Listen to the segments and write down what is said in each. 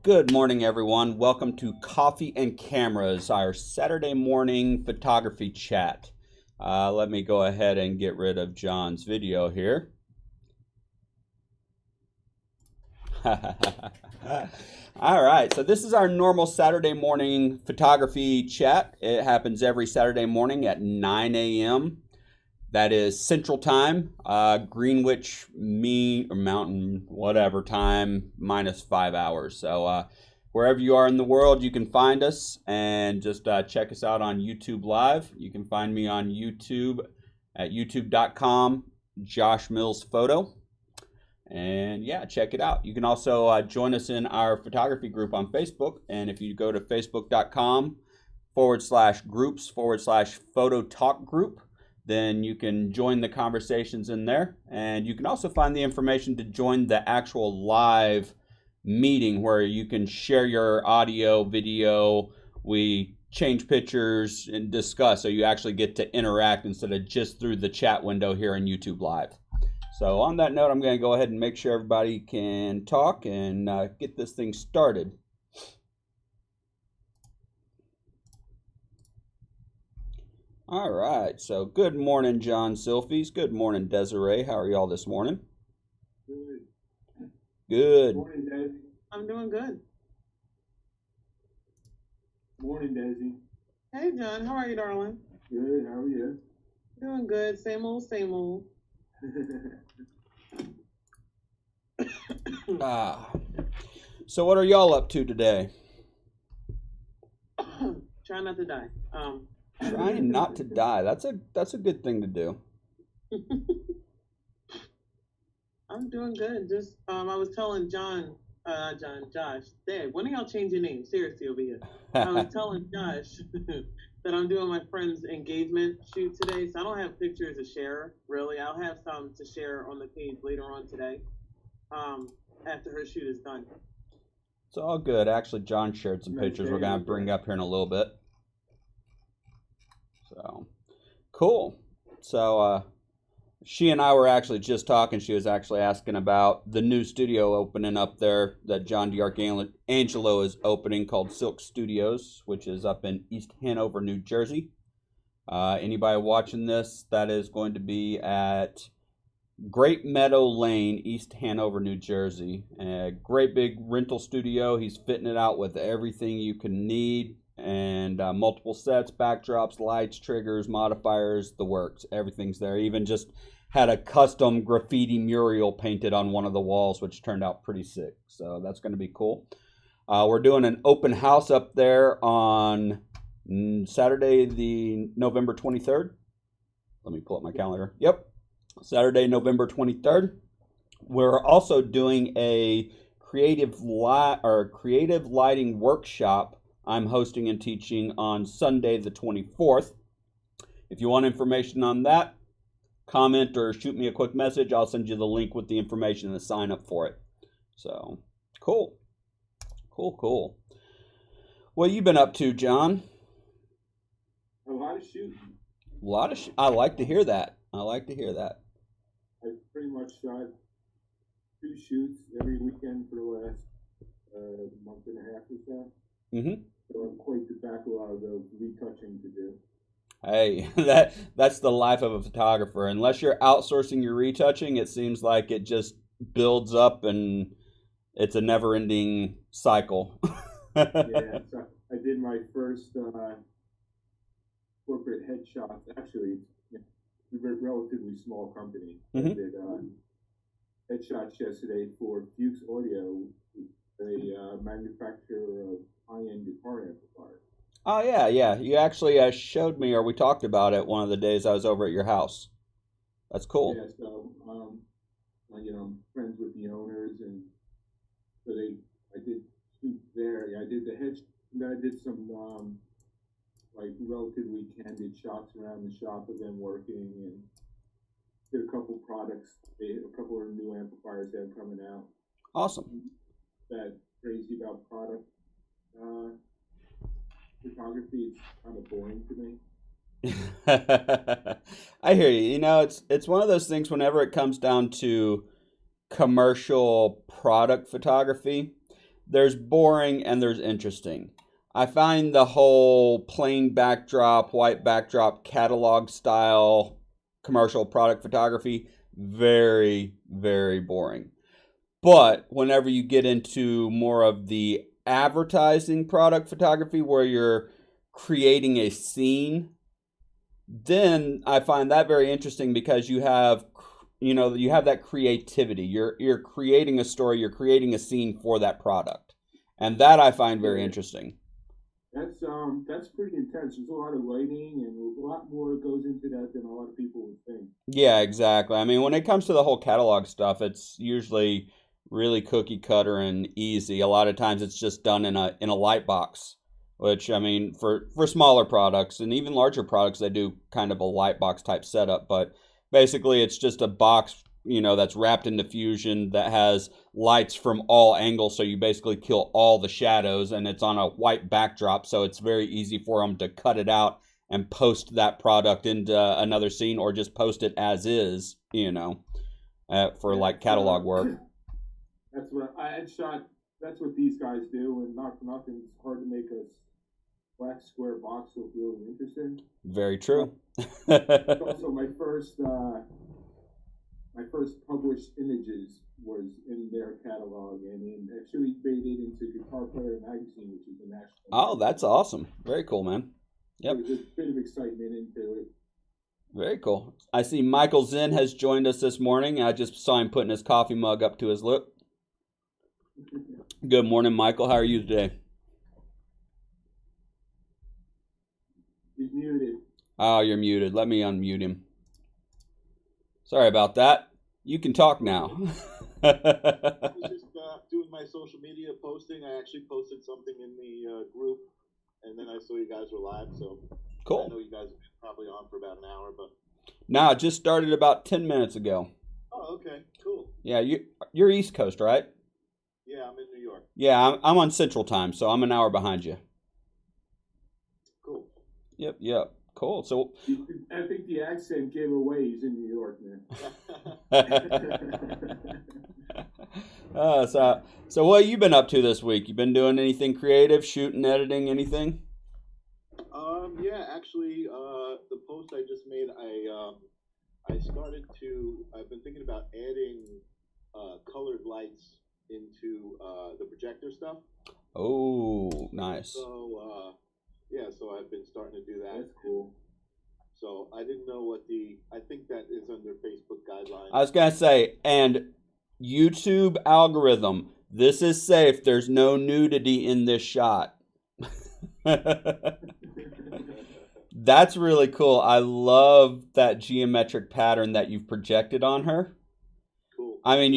Good morning, everyone. Welcome to Coffee and Cameras, our Saturday morning photography chat. Let me go ahead and get rid of John's video here. All right, so this is our normal Saturday morning photography chat. It happens every Saturday morning at 9 a.m. That is Central Time, Greenwich or Mountain, whatever time, minus 5 hours. So wherever you are in the world, you can find us and just check us out on YouTube Live. You can find me on YouTube at youtube.com, Josh Mills Photo. And yeah, check it out. You can also join us in our photography group on Facebook. And if you go to facebook.com/groups/photo talk group, then you can join the conversations in there. And you can also find the information to join the actual live meeting where you can share your audio, video. We change pictures and discuss, so you actually get to interact instead of just through the chat window here in YouTube Live. So on that note, I'm going to go ahead and make sure everybody can talk and get this thing started. All right, so good morning, John Silfies. Good morning, Desiree. How are y'all this morning? Good. Good. Morning, Desi. I'm doing good. Morning, Desi. Hey, John. How are you, darling? Good. How are you? Doing good. Same old, same old. So what are y'all up to today? Trying not to die. Trying not to die. That's a good thing to do. I'm doing good. Just I was telling Josh, Dad, when are y'all change your name? Seriously, over here. I was telling Josh that I'm doing my friend's engagement shoot today, so I don't have pictures to share, really. I'll have some to share on the page later on today, after her shoot is done. It's all good. Actually, John shared some pictures we're going to bring up here in a little bit. So, cool. So, she and I were actually just talking. She was actually asking about the new studio opening up there that John DiAngelo is opening called Silk Studios, which is up in East Hanover, New Jersey. Anybody watching this, that is going to be at Great Meadow Lane, East Hanover, New Jersey. A great big rental studio. He's fitting it out with everything you can need. And multiple sets, backdrops, lights, triggers, modifiers, the works. Everything's there. Even just had a custom graffiti mural painted on one of the walls, which turned out pretty sick. So that's going to be cool. We're doing an open house up there on Saturday, the November 23rd. Let me pull up my calendar. Yep. Saturday, November 23rd. We're also doing a creative lighting workshop I'm hosting and teaching on Sunday the 24th. If you want information on that, comment or shoot me a quick message. I'll send you the link with the information and the sign up for it. So, cool. Cool. What you been up to, John? A lot of shooting. I like to hear that. I pretty much shot 2 shoots every weekend for the last month and a half or so. Mm-hmm. So I'm quite the backlog of retouching to do. Hey, that's the life of a photographer. Unless you're outsourcing your retouching, it seems like it just builds up and it's a never-ending cycle. Yeah, so I did my first corporate headshots. Actually, it's a relatively small company. Mm-hmm. I did headshots yesterday for Fuchs Audio, a manufacturer of high-end guitar amplifiers. Oh, yeah. You actually showed me, or we talked about it one of the days I was over at your house. That's cool. Yeah, so, I'm friends with the owners, and so I did shoot there. Yeah, I did the head, and then I did some, like, relatively candid shots around the shop of them working, and did a couple products, a couple of new amplifiers that are coming out. Awesome. That crazy about product photography, it's kind of boring to me. I hear you. It's one of those things whenever it comes down to commercial product photography, there's boring and there's interesting. I find the whole plain backdrop, white backdrop, catalog style commercial product photography very, very boring. But whenever you get into more of the advertising product photography where you're creating a scene, then I find that very interesting because you have that creativity. You're creating a story, you're creating a scene for that product. And that I find very interesting. That's pretty intense. There's a lot of lighting and a lot more goes into that than a lot of people would think. Yeah, exactly. I mean, when it comes to the whole catalog stuff, it's usually really cookie cutter and easy. A lot of times it's just done in a light box, which I mean, for smaller products and even larger products, they do kind of a light box type setup, but basically it's just a box, that's wrapped in diffusion that has lights from all angles, so you basically kill all the shadows, and it's on a white backdrop, so it's very easy for them to cut it out and post that product into another scene or just post it as is, for like catalog work. That's what I had shot. That's what these guys do, and not for nothing. It's hard to make a black square box look really interesting. Very true. It's also my first published images was in their catalog, and actually made it into Guitar Player magazine, which is a national. Oh, that's awesome. Very cool, man. Yep. There's a bit of excitement into it. Very cool. I see Michael Zinn has joined us this morning. I just saw him putting his coffee mug up to his lip. Good morning, Michael. How are you today? He's muted. Oh, you're muted. Let me unmute him. Sorry about that. You can talk now. I was just doing my social media posting. I actually posted something in the group, and then I saw you guys were live. So Cool. I know you guys have been probably on for about an hour, but No, it just started about 10 minutes ago. oh, okay, cool. Yeah, you're East Coast, right? Yeah, I'm in New York. Yeah, I'm on Central Time, so I'm an hour behind you. Cool. Yep. Cool. So I think the accent gave away he's in New York, man. so what have you been up to this week? You been doing anything creative, shooting, editing, anything? Yeah, actually, the post I just made, I've been thinking about adding colored lights into the projector stuff. Oh, nice. So, so I've been starting to do that. That's cool. So I didn't know I think that is under Facebook guidelines. I was going to say, and YouTube algorithm, this is safe. There's no nudity in this shot. That's really cool. I love that geometric pattern that you've projected on her. Cool. I mean,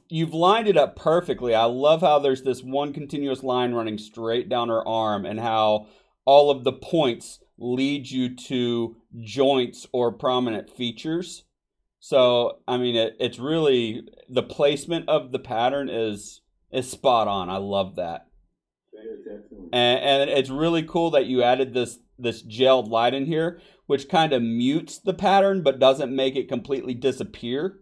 you've lined it up perfectly. I love how there's this one continuous line running straight down her arm, and how all of the points lead you to joints or prominent features. So, I mean, it's really, the placement of the pattern is spot on. I love that. And it's really cool that you added this gelled light in here, which kind of mutes the pattern but doesn't make it completely disappear,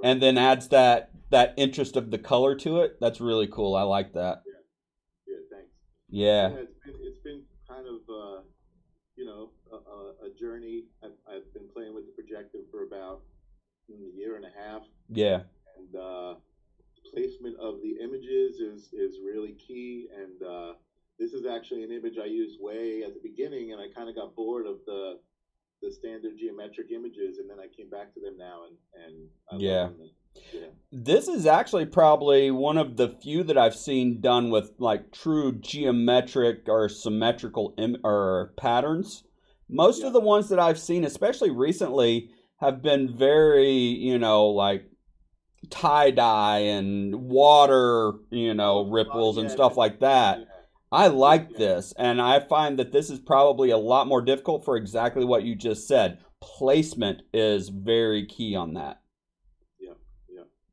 and then adds that interest of the color to it. That's really cool. I like that. Yeah, thanks. Yeah. It's been kind of a journey. I've been playing with the projector for about a year and a half. Yeah. And placement of the images is really key. And this is actually an image I used way at the beginning, and I kind of got bored of the standard geometric images, and then I came back to them now, and I love them. Yeah. This is actually probably one of the few that I've seen done with like true geometric or symmetrical or patterns. Most of the ones that I've seen, especially recently, have been very, like tie-dye and water, ripples and stuff like that. Yeah. I like this, and I find that this is probably a lot more difficult for exactly what you just said. Placement is very key on that. Yeah.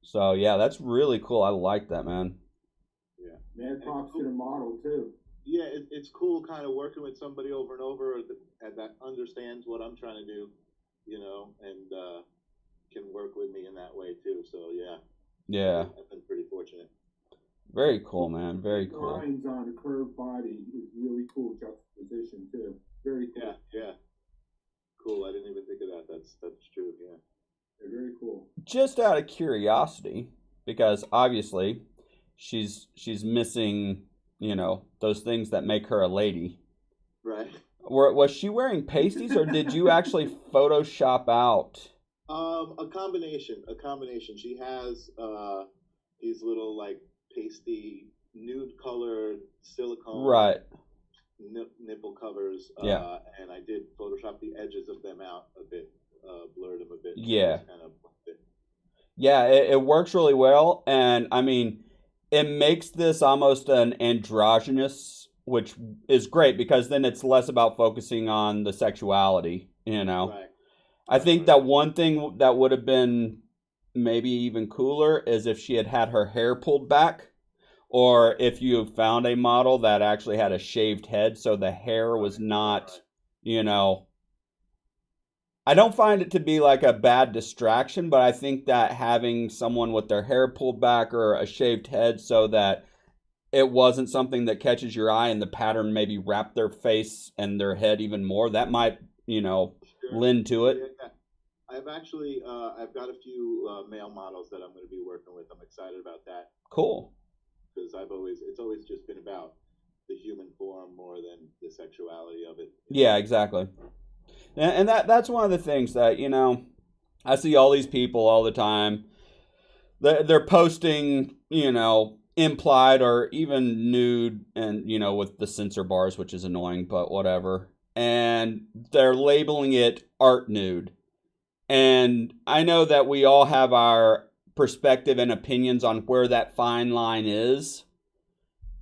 So, yeah, that's really cool. I like that, man. Yeah. Man, props to the model, too. Yeah, it's cool kind of working with somebody over and over that understands what I'm trying to do, and can work with me in that way, too. So, yeah. Yeah. I've been pretty fortunate. Very cool, man. Very The cool. lines on a curved body is really cool juxtaposition too. Very cool. Yeah. Cool. I didn't even think of that. That's true. Yeah. Very cool. Just out of curiosity, because obviously she's missing, those things that make her a lady. Right. Was she wearing pasties, or did you actually Photoshop out? A combination. A combination. She has these little like pasty nude colored silicone Right. nipple covers. Yeah. And I did Photoshop the edges of them out a bit, blurred them a bit. Yeah. Kind of. Yeah, it works really well, and I mean, it makes this almost an androgynous, which is great because then it's less about focusing on the sexuality. Right. I think that one thing that would have been maybe even cooler is if she had her hair pulled back, or if you found a model that actually had a shaved head, so the hair was not, you know. I don't find it to be like a bad distraction, but I think that having someone with their hair pulled back or a shaved head so that it wasn't something that catches your eye and the pattern maybe wrap their face and their head even more, that might, Sure. lend to it. Yeah. I've actually I've got a few male models that I'm going to be working with. I'm excited about that Cool. because it's always just been about the human form more than the sexuality of it. Yeah, exactly. And that's one of the things that, I see all these people all the time. They're posting, implied or even nude and, with the censor bars, which is annoying, but whatever. And they're labeling it art nude. And I know that we all have our perspective and opinions on where that fine line is.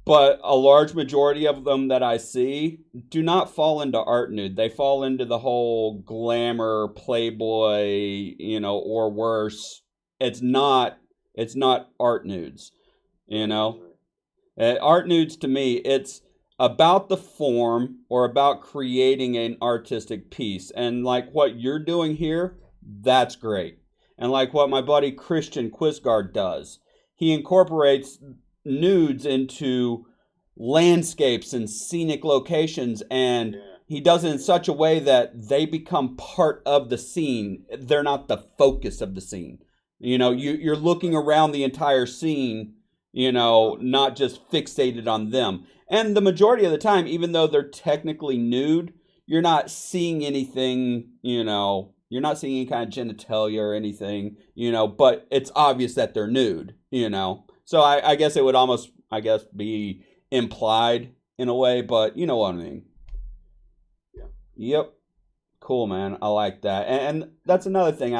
But a large majority of them that I see do not fall into art nude. They fall into the whole glamour, playboy, or worse. It's not. It's not art nudes. You know, art nudes to me, it's about the form or about creating an artistic piece. And like what you're doing here, that's great. And like what my buddy Christian Quisgard does, he incorporates nudes into landscapes and scenic locations, and he does it in such a way that they become part of the scene. They're not the focus of the scene. You're looking around the entire scene, not just fixated on them. And the majority of the time, even though they're technically nude, you're not seeing anything, you're not seeing any kind of genitalia or anything, but it's obvious that they're nude. So I guess it would almost, be implied in a way, but you know what I mean. Yeah. Yep. Cool, man. I like that. And that's another thing.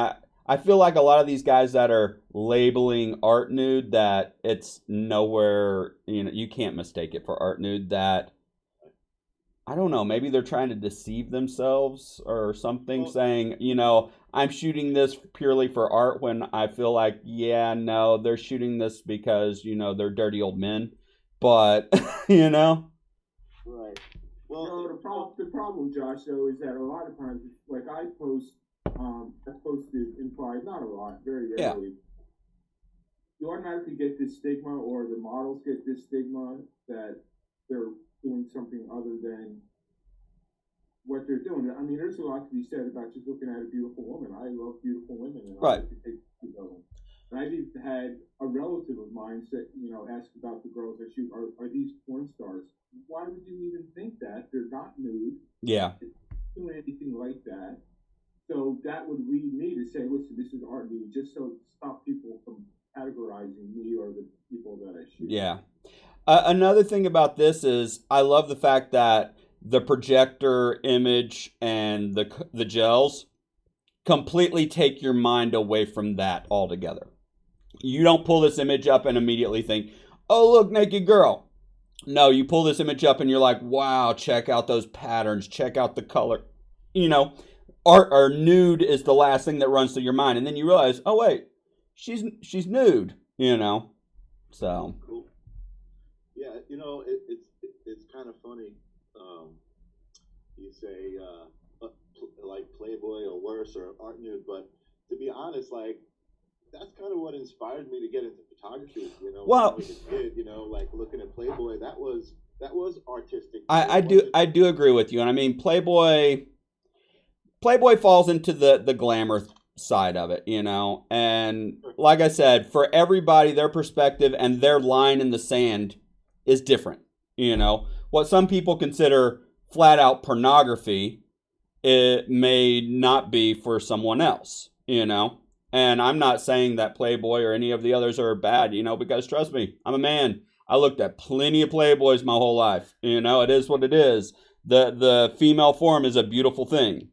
I feel like a lot of these guys that are labeling art nude, that it's nowhere, you can't mistake it for art nude. That, I don't know, maybe they're trying to deceive themselves or something, Well, saying, I'm shooting this purely for art, when I feel like, yeah, no, they're shooting this because, they're dirty old men. But, Right. Well, Well, the problem, Josh, though, is that a lot of times, like I posted implied, not a lot, very Yeah. rarely. You automatically get this stigma, or the models get this stigma that they're doing something other than what they're doing. I mean, there's a lot to be said about just looking at a beautiful woman. I love beautiful women, and Right. I like to take pictures of them. And I've even had a relative of mine say, ask about the girls I shoot, are these porn stars? Why would you even think that? They're not nude. Yeah. Doing anything like that. So that would lead me to say, listen, this is art nude, just so stop people from categorizing me or the people that I shoot. Yeah. Another thing about this is I love the fact that the projector image and the gels completely take your mind away from that altogether. You don't pull this image up and immediately think, oh, look, naked girl. No, you pull this image up and you're like, wow, check out those patterns, check out the color. Art or nude is the last thing that runs through your mind. And then you realize, oh, wait, she's nude, So. Cool. Yeah, it's kind of funny. You say like Playboy or worse or art nude, but to be honest, like that's kind of what inspired me to get into photography. You know, when I Well, was a kid, you know, like looking at Playboy, that was artistic to me. I It do wasn't. I do agree with you, and I mean Playboy falls into the glamour side of it, you know. And like I said, for everybody, their perspective and their line in the sand is different. You know, what some people consider flat out pornography, it may not be for someone else, you know. And I'm not saying that Playboy or any of the others are bad, you know, because trust me, I'm a man. I looked at plenty of Playboys my whole life. You know, it is what it is. The female form is a beautiful thing,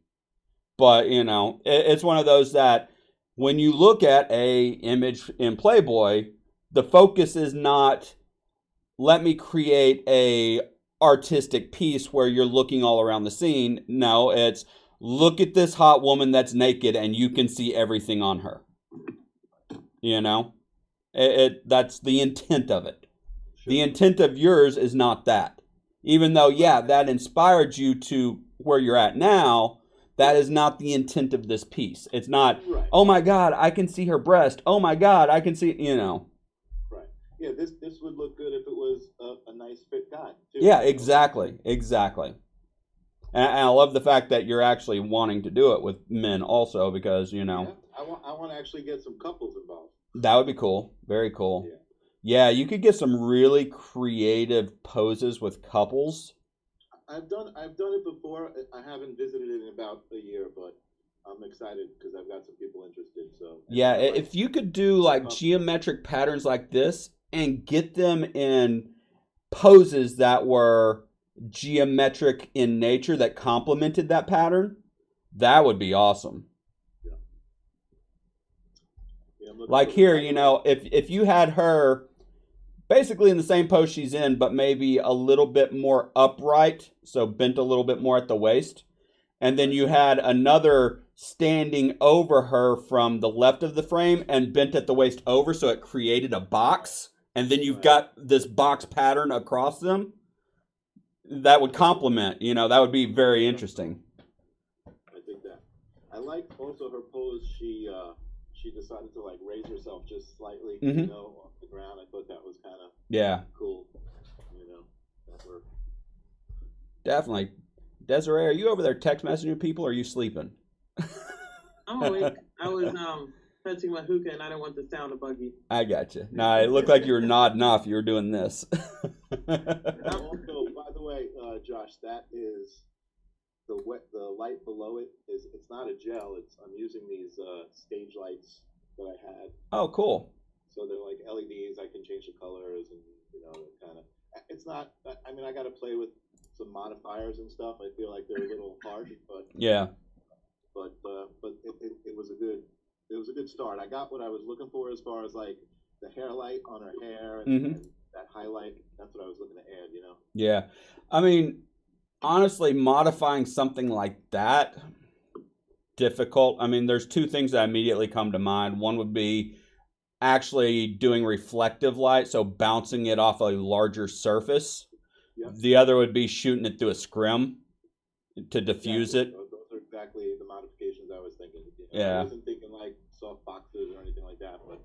but you know, it's one of those that when you look at a image in Playboy, the focus is not let me create a artistic piece where you're looking all around the scene. No, it's look at this hot woman that's naked and you can see everything on her. You know, that's the intent of it. The Sure. intent of yours is not that. Even though, yeah, that inspired you to where you're at now, that is not the intent of this piece. It's not, Right. oh my God, I can see her breast. Oh my God, I can see, you know. Right. Yeah. This would look good if it was a nice fit guy too. Yeah, You know. exactly. Exactly. And I love the fact that you're actually wanting to do it with men also because, you Yeah. know, I want to actually get some couples involved. that would be cool. Very cool. Yeah. Yeah, you could get some really creative poses with couples. I've done it before. I haven't visited it in about a year, but I'm excited because I've got some people interested. So Yeah, I like if you could do like couples. geometric patterns like this and get them in poses that were geometric in nature that complemented that pattern, that would be awesome. Yeah. Yeah, I'm looking Like forward to it. here, By you the way, know, if you had her basically in the same pose she's in, but maybe a little bit more upright, so bent a little bit more at the waist, and then right, you had another standing over her from the left of the frame and bent at the waist over, so it created a box, and then you've right. got this box pattern across them. That would I dig that. complement, you know, that would be I very dig that. interesting. I dig that. I like also her pose. She decided to like raise herself just slightly, you Hmm. know, off the ground. I thought that was kind of Yeah, cool. You know, that worked. definitely. Desiree, are you over there text messaging people or are you sleeping? I'm awake. I was touching my hookah and I didn't want the sound to bug you. I got you. Nah, it looked like you were nodding off. You were doing this. And also, by the way, Josh, that is the light below it is it's not a gel. I'm using these stage lights that I had. Oh, cool. So they're like LEDs. I can change the colors and you know kind of. It's not. I mean, I got to play with some modifiers and stuff. I feel like they're a little harsh, but Yeah. it was a good start. I got what I was looking for as far as like the hair light on her hair Hmm. and that highlight. That's what I was looking to add. You know. Yeah. I mean, honestly, modifying something like that, difficult. I mean, there's two things that immediately come to mind. One would be actually doing reflective light, so bouncing it off a larger surface. Yep. The other would be shooting it through a scrim to diffuse Exactly. it. Those are exactly the modifications I was thinking. You know, I Yeah. wasn't thinking like soft boxes or anything like that, but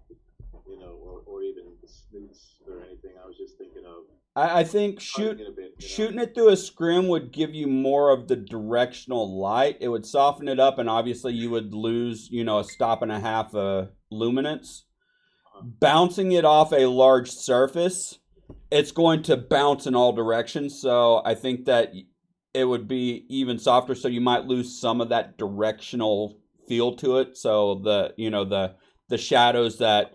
you know, or even snoots or anything. I was just thinking of I think cutting it a bit. You know. shooting it through a scrim would give you more of the directional light. It would soften it up, and obviously you would lose, you know, a stop and a half of luminance. Uh-huh. Bouncing it off a large surface, it's going to bounce in all directions. So I think that it would be even softer. So you might lose some of that directional feel to it. So the shadows that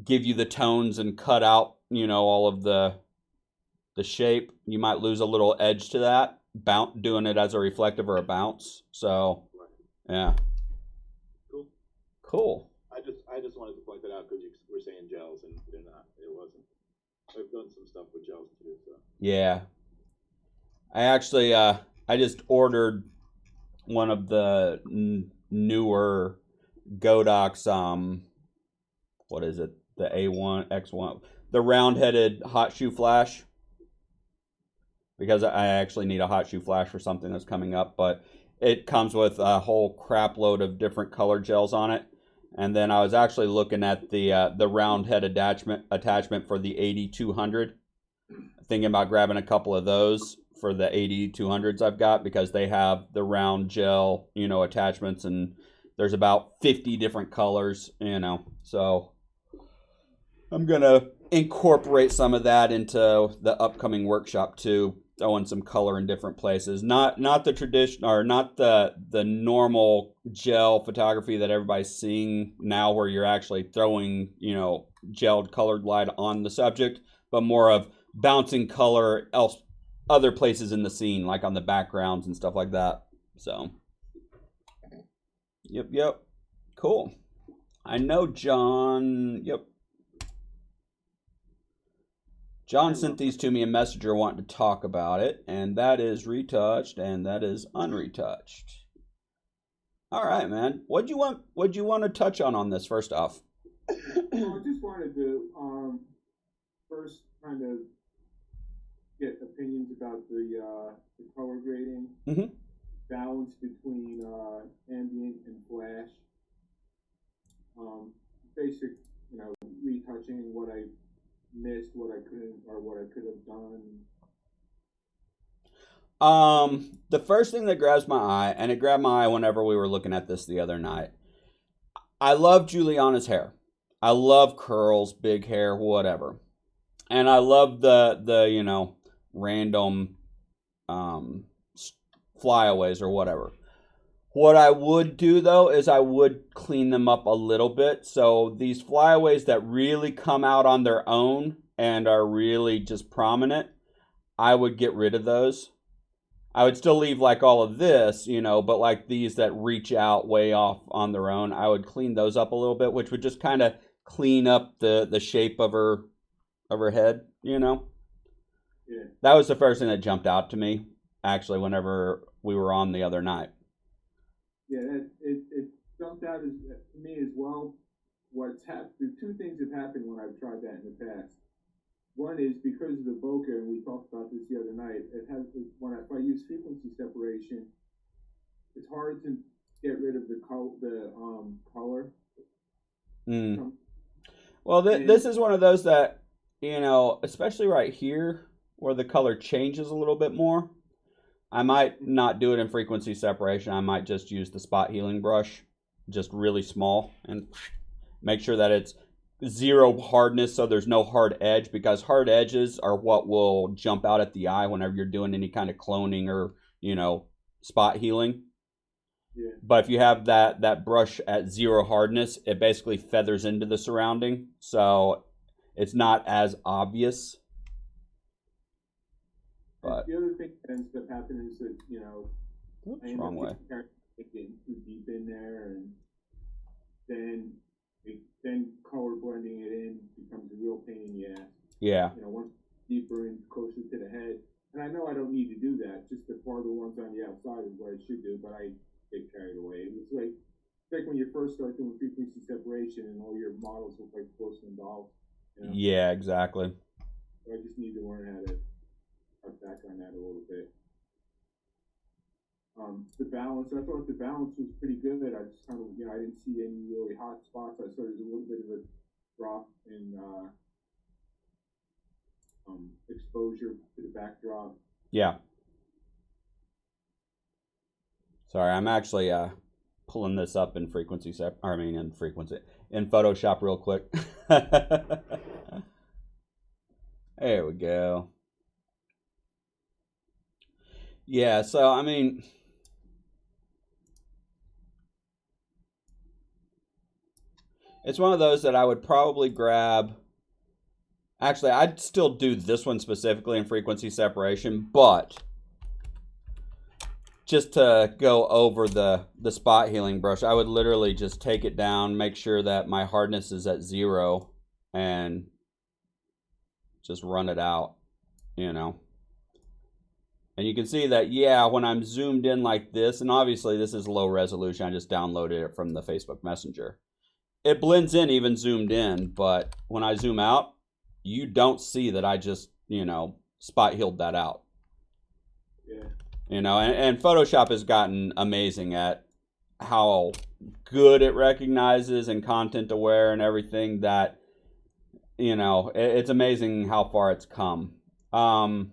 give you the tones and cut out, you know, all of the shape, you might lose a little edge to that. Doing it as a reflective or a bounce. So Right. yeah, Cool. cool. I just wanted to point that out because you were saying gels and they're not. It wasn't. I've done some stuff with gels too. So. Yeah, I actually I just ordered one of the newer Godox what is it, the A1 X1, the round-headed hot shoe flash, because I actually need a hot shoe flash for something that's coming up, but it comes with a whole crap load of different color gels on it. And then I was actually looking at the round head attachment for the 8200. Thinking about grabbing a couple of those for the 8200s I've got, because they have the round gel, attachments, and there's about 50 different colors, So I'm going to incorporate some of that into the upcoming workshop too, throwing some color in different places. Not the tradition, or not the normal gel photography that everybody's seeing now, where you're actually throwing, gelled colored light on the subject, but more of bouncing color other places in the scene, like on the backgrounds and stuff like that. So, yep. Cool. I know John, John sent these to me in Messenger wanting to talk about it, and that is retouched and that is unretouched. All right, man. What'd you want to touch on this first off? Well, I just wanted to first kind of get opinions about the color grading, balance between ambient and flash, basic, retouching, what I missed, what I couldn't, or what I could have done. The first thing that grabs my eye, and it grabbed my eye whenever we were looking at this the other night, I love Juliana's hair. I love curls, big hair, whatever. And I love the random flyaways or whatever. What I would do, though, is I would clean them up a little bit. So these flyaways that really come out on their own and are really just prominent, I would get rid of those. I would still leave like all of this, but like these that reach out way off on their own, I would clean those up a little bit, which would just kind of clean up the shape of her head, Yeah. That was the first thing that jumped out to me, actually, whenever we were on the other night. Yeah, it jumped out to me as well. What's happened? The two things have happened when I've tried that in the past. One is because of the bokeh, and we talked about this the other night. If I use frequency separation, it's hard to get rid of the color. Well, this is one of those that, especially right here where the color changes a little bit more. I might not do it in frequency separation. I might just use the spot healing brush, just really small, and make sure that it's zero hardness, so there's no hard edge, because hard edges are what will jump out at the eye whenever you're doing any kind of cloning or, spot healing. Yeah. But if you have that brush at zero hardness, it basically feathers into the surrounding, so it's not as obvious. But the other thing that ends up happening is that, oops, I end wrong way. getting too deep in there, and then color blending it in becomes a real pain in the ass. Yeah. Once deeper and closer to the head. And I know I don't need to do that. Just the farther ones on the outside is what I should do, but I get carried away. It's like when you first start doing frequency separation and all your models look like porcelain dolls. Yeah, exactly. So I just need to learn how to cut back on that a little bit. The balance, I thought the balance was pretty good. I just kind of, I didn't see any really hot spots. I saw there's a little bit of a drop in exposure to the backdrop. Yeah. Sorry, I'm actually pulling this up in in Photoshop real quick. There we go. Yeah, so it's one of those that I would probably grab. Actually, I'd still do this one specifically in frequency separation, but just to go over the spot healing brush, I would literally just take it down, make sure that my hardness is at 0, and just run it out, And you can see that, when I'm zoomed in like this, and obviously this is low resolution, I just downloaded it from the Facebook Messenger. It blends in even zoomed in, but when I zoom out, you don't see that I just, spot healed that out. Yeah. And Photoshop has gotten amazing at how good it recognizes and content aware and everything, that, you know, it's amazing how far it's come. In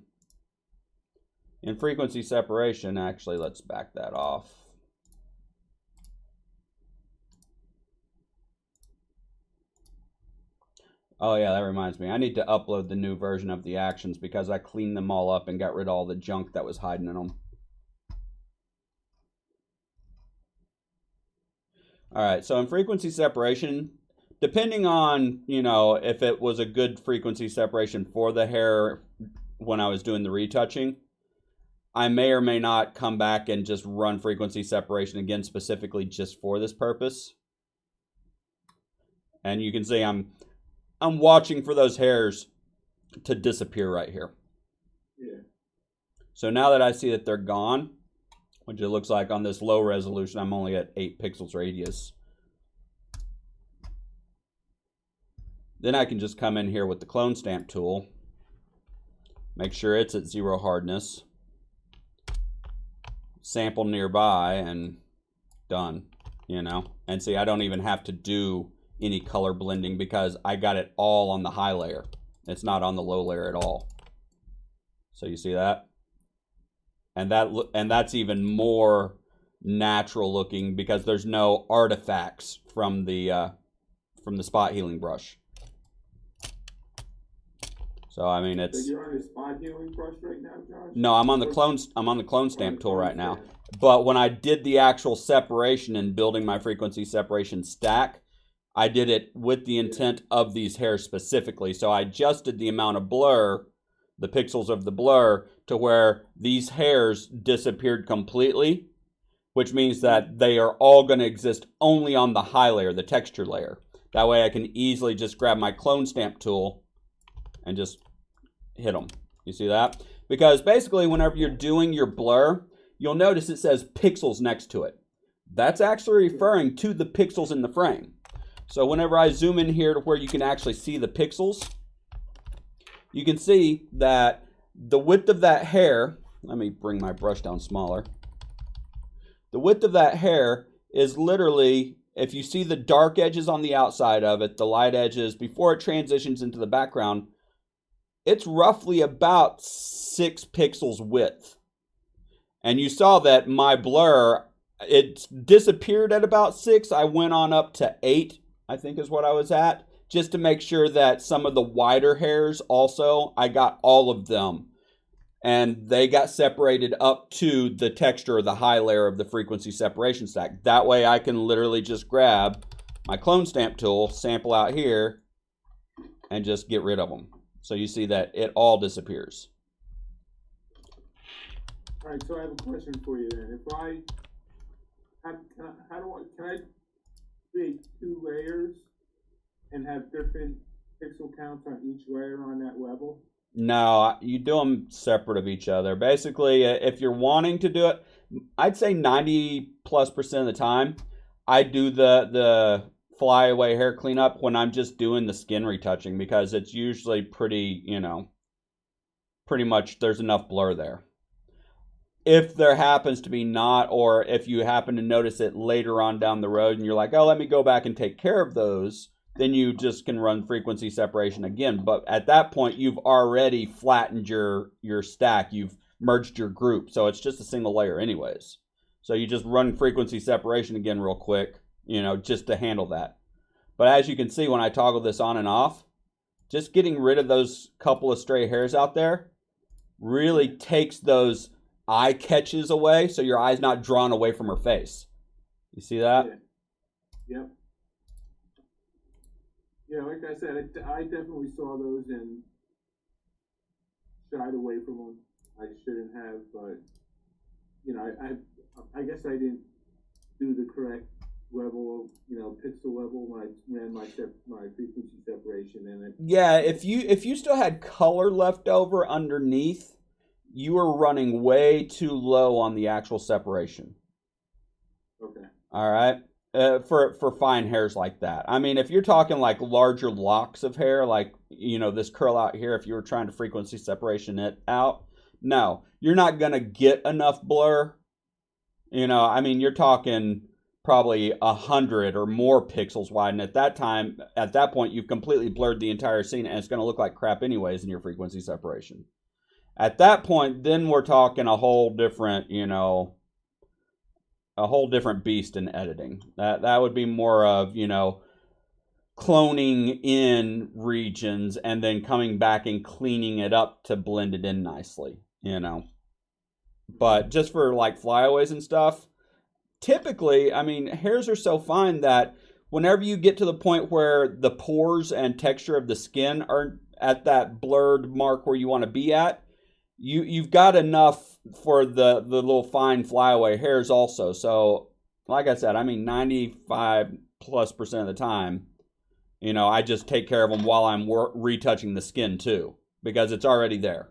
frequency separation, actually, let's back that off. Oh yeah, that reminds me. I need to upload the new version of the actions because I cleaned them all up and got rid of all the junk that was hiding in them. All right, so in frequency separation, depending on, you know, if it was a good frequency separation for the hair when I was doing the retouching, I may or may not come back and just run frequency separation again specifically just for this purpose. And you can see I'm watching for those hairs to disappear right here. Yeah. So now that I see that they're gone, which it looks like on this low resolution, I'm only at 8 pixels radius. Then I can just come in here with the clone stamp tool, make sure it's at 0 hardness, sample nearby, and done, you know. And see, I don't even have to do any color blending because I got it all on the high layer. It's not on the low layer at all. So you see that? And that's even more natural looking because there's no artifacts from the spot healing brush. So I mean, it's. So you're on a spot healing brush right now, Josh? No, I'm on the clone stamp tool right now. But when I did the actual separation and building my frequency separation stack, I did it with the intent of these hairs specifically. So I adjusted the amount of blur, the pixels of the blur, to where these hairs disappeared completely, which means that they are all going to exist only on the high layer, the texture layer. That way I can easily just grab my clone stamp tool and just hit them. You see that? Because basically whenever you're doing your blur, you'll notice it says pixels next to it. That's actually referring to the pixels in the frame. So whenever I zoom in here to where you can actually see the pixels, you can see that the width of that hair, let me bring my brush down smaller. The width of that hair is literally, if you see the dark edges on the outside of it, the light edges, before it transitions into the background, it's roughly about 6 pixels width. And you saw that my blur, it disappeared at about 6. I went on up to 8, I think is what I was at, just to make sure that some of the wider hairs also, I got all of them. And they got separated up to the texture of the high layer of the frequency separation stack. That way I can literally just grab my clone stamp tool, sample out here, and just get rid of them. So you see that it all disappears. All right, so I have a question for you then. If I, can I create 2 layers and have different pixel counts on each layer on that level? No, you do them separate of each other. Basically, if you're wanting to do it, I'd say 90+% of the time, I do the flyaway hair cleanup when I'm just doing the skin retouching because it's usually pretty, you know, pretty much there's enough blur there. If there happens to be not, or if you happen to notice it later on down the road and you're like, oh, let me go back and take care of those, then you just can run frequency separation again. But at that point, you've already flattened your stack. You've merged your group. So it's just a single layer anyways. So you just run frequency separation again real quick, you know, just to handle that. But as you can see, when I toggle this on and off, just getting rid of those couple of stray hairs out there really takes those eye catches away, so your eye's not drawn away from her face. You see that? Yeah. Yep. Yeah, like I said, I definitely saw those and shied away from them. I shouldn't have, but you know, I guess I didn't do the correct level of, you know, pixel level when I ran my frequency separation, and yeah, if you still had color left over underneath, you were running way too low on the actual separation. Okay. All right. For fine hairs like that. I mean, if you're talking like larger locks of hair, like, you know, this curl out here, if you were trying to frequency separation it out, no, you're not going to get enough blur. You know, I mean, you're talking probably 100 or more pixels wide. And at that point, you've completely blurred the entire scene, and it's going to look like crap anyways in your frequency separation. At that point, then we're talking a whole different, a whole different beast in editing. That would be more of, cloning in regions and then coming back and cleaning it up to blend it in nicely, But just for like flyaways and stuff, typically, I mean, hairs are so fine that whenever you get to the point where the pores and texture of the skin are at that blurred mark where you want to be at, you've got enough for the little fine flyaway hairs also. So, like I said, I mean, 95+% of the time, I just take care of them while I'm retouching the skin too, because it's already there.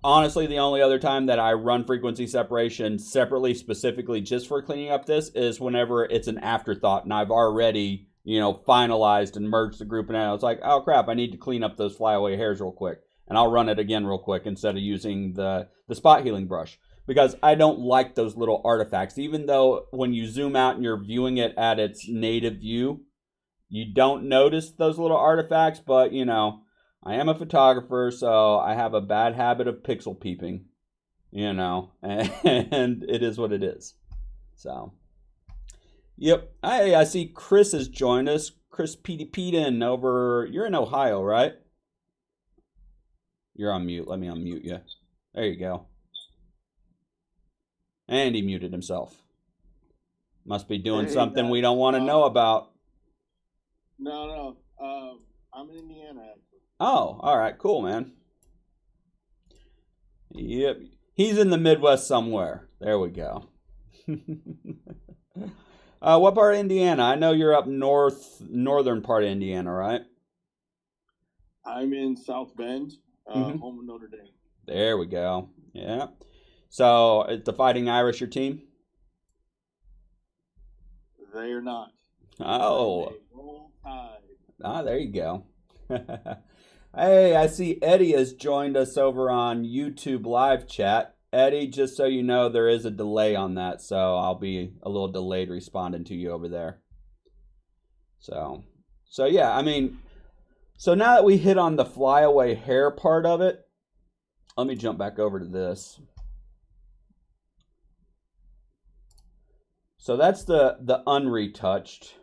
Honestly, the only other time that I run frequency separation separately, specifically just for cleaning up this, is whenever it's an afterthought and I've already, finalized and merged the group, and I was like, oh crap, I need to clean up those flyaway hairs real quick. And I'll run it again real quick instead of using the spot healing brush, because I don't like those little artifacts. Even though when you zoom out and you're viewing it at its native view, you don't notice those little artifacts, but I am a photographer, so I have a bad habit of pixel peeping, and it is what it is. So, yep. I see Chris has joined us. Chris Peden over, you're in Ohio, right? You're on mute. Let me unmute you. There you go. And he muted himself. Must be doing something we don't want to know about. No. I'm in Indiana, actually. Oh, all right. Cool, man. Yep. He's in the Midwest somewhere. There we go. What part of Indiana? I know you're up northern part of Indiana, right? I'm in South Bend, home of Notre Dame. There we go. Yeah. So, is the Fighting Irish your team? They are not. Oh. Roll Tide. Ah, there you go. Hey, I see Eddie has joined us over on YouTube live chat. Eddie, just so you know, there is a delay on that, so I'll be a little delayed responding to you over there. So yeah, I mean, so now that we hit on the flyaway hair part of it, let me jump back over to this. So that's the unretouched,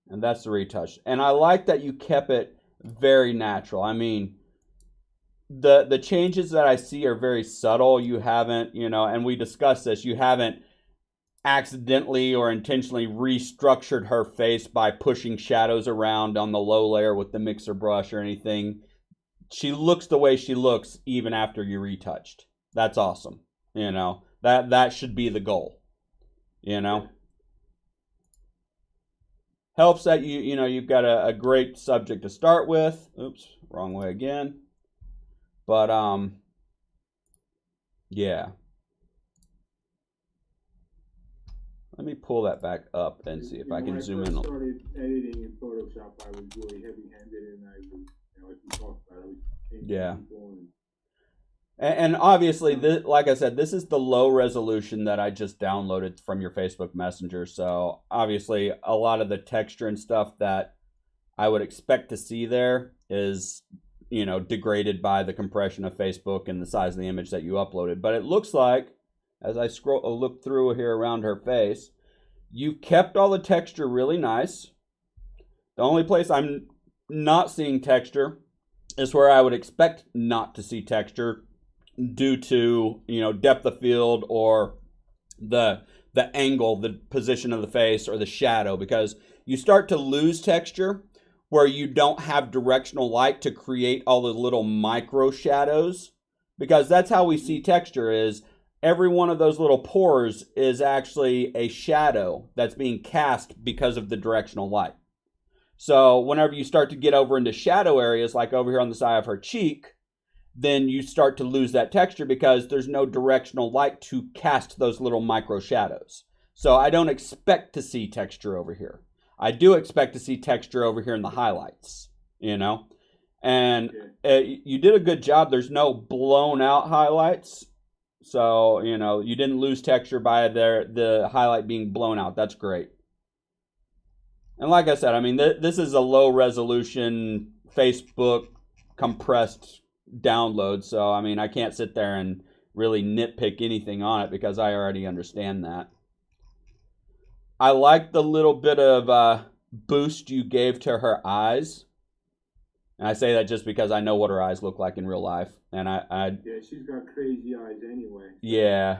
and that's the retouched. And I like that you kept it very natural. I mean, the changes that I see are very subtle. You haven't, and we discussed this, you haven't accidentally or intentionally restructured her face by pushing shadows around on the low layer with the mixer brush or anything. She looks the way she looks even after you retouched. That's awesome. That should be the goal. Helps that you've got a great subject to start with. Oops, wrong way again. But yeah. Let me pull that back up and see if I can zoom in. When I first started editing in Photoshop, I was really heavy-handed, and I was, like we talked about, I was changing people and obviously, like I said, this is the low resolution that I just downloaded from your Facebook Messenger. So obviously, a lot of the texture and stuff that I would expect to see there is, degraded by the compression of Facebook and the size of the image that you uploaded. But it looks like, as I look through here around her face, you've kept all the texture really nice. The only place I'm not seeing texture is where I would expect not to see texture, due to depth of field or the angle, the position of the face, or the shadow, because you start to lose texture where you don't have directional light to create all the little micro shadows, because that's how we see texture. Is every one of those little pores is actually a shadow that's being cast because of the directional light. So whenever you start to get over into shadow areas, like over here on the side of her cheek, then you start to lose that texture because there's no directional light to cast those little micro shadows. So I don't expect to see texture over here. I do expect to see texture over here in the highlights, And you did a good job. There's no blown out highlights. So, you know, you didn't lose texture by the highlight being blown out. That's great. And like I said, I mean, this is a low resolution Facebook compressed download. So, I mean, I can't sit there and really nitpick anything on it because I already understand that. I like the little bit of boost you gave to her eyes. And I say that just because I know what her eyes look like in real life. And Yeah, she's got crazy eyes anyway. Yeah.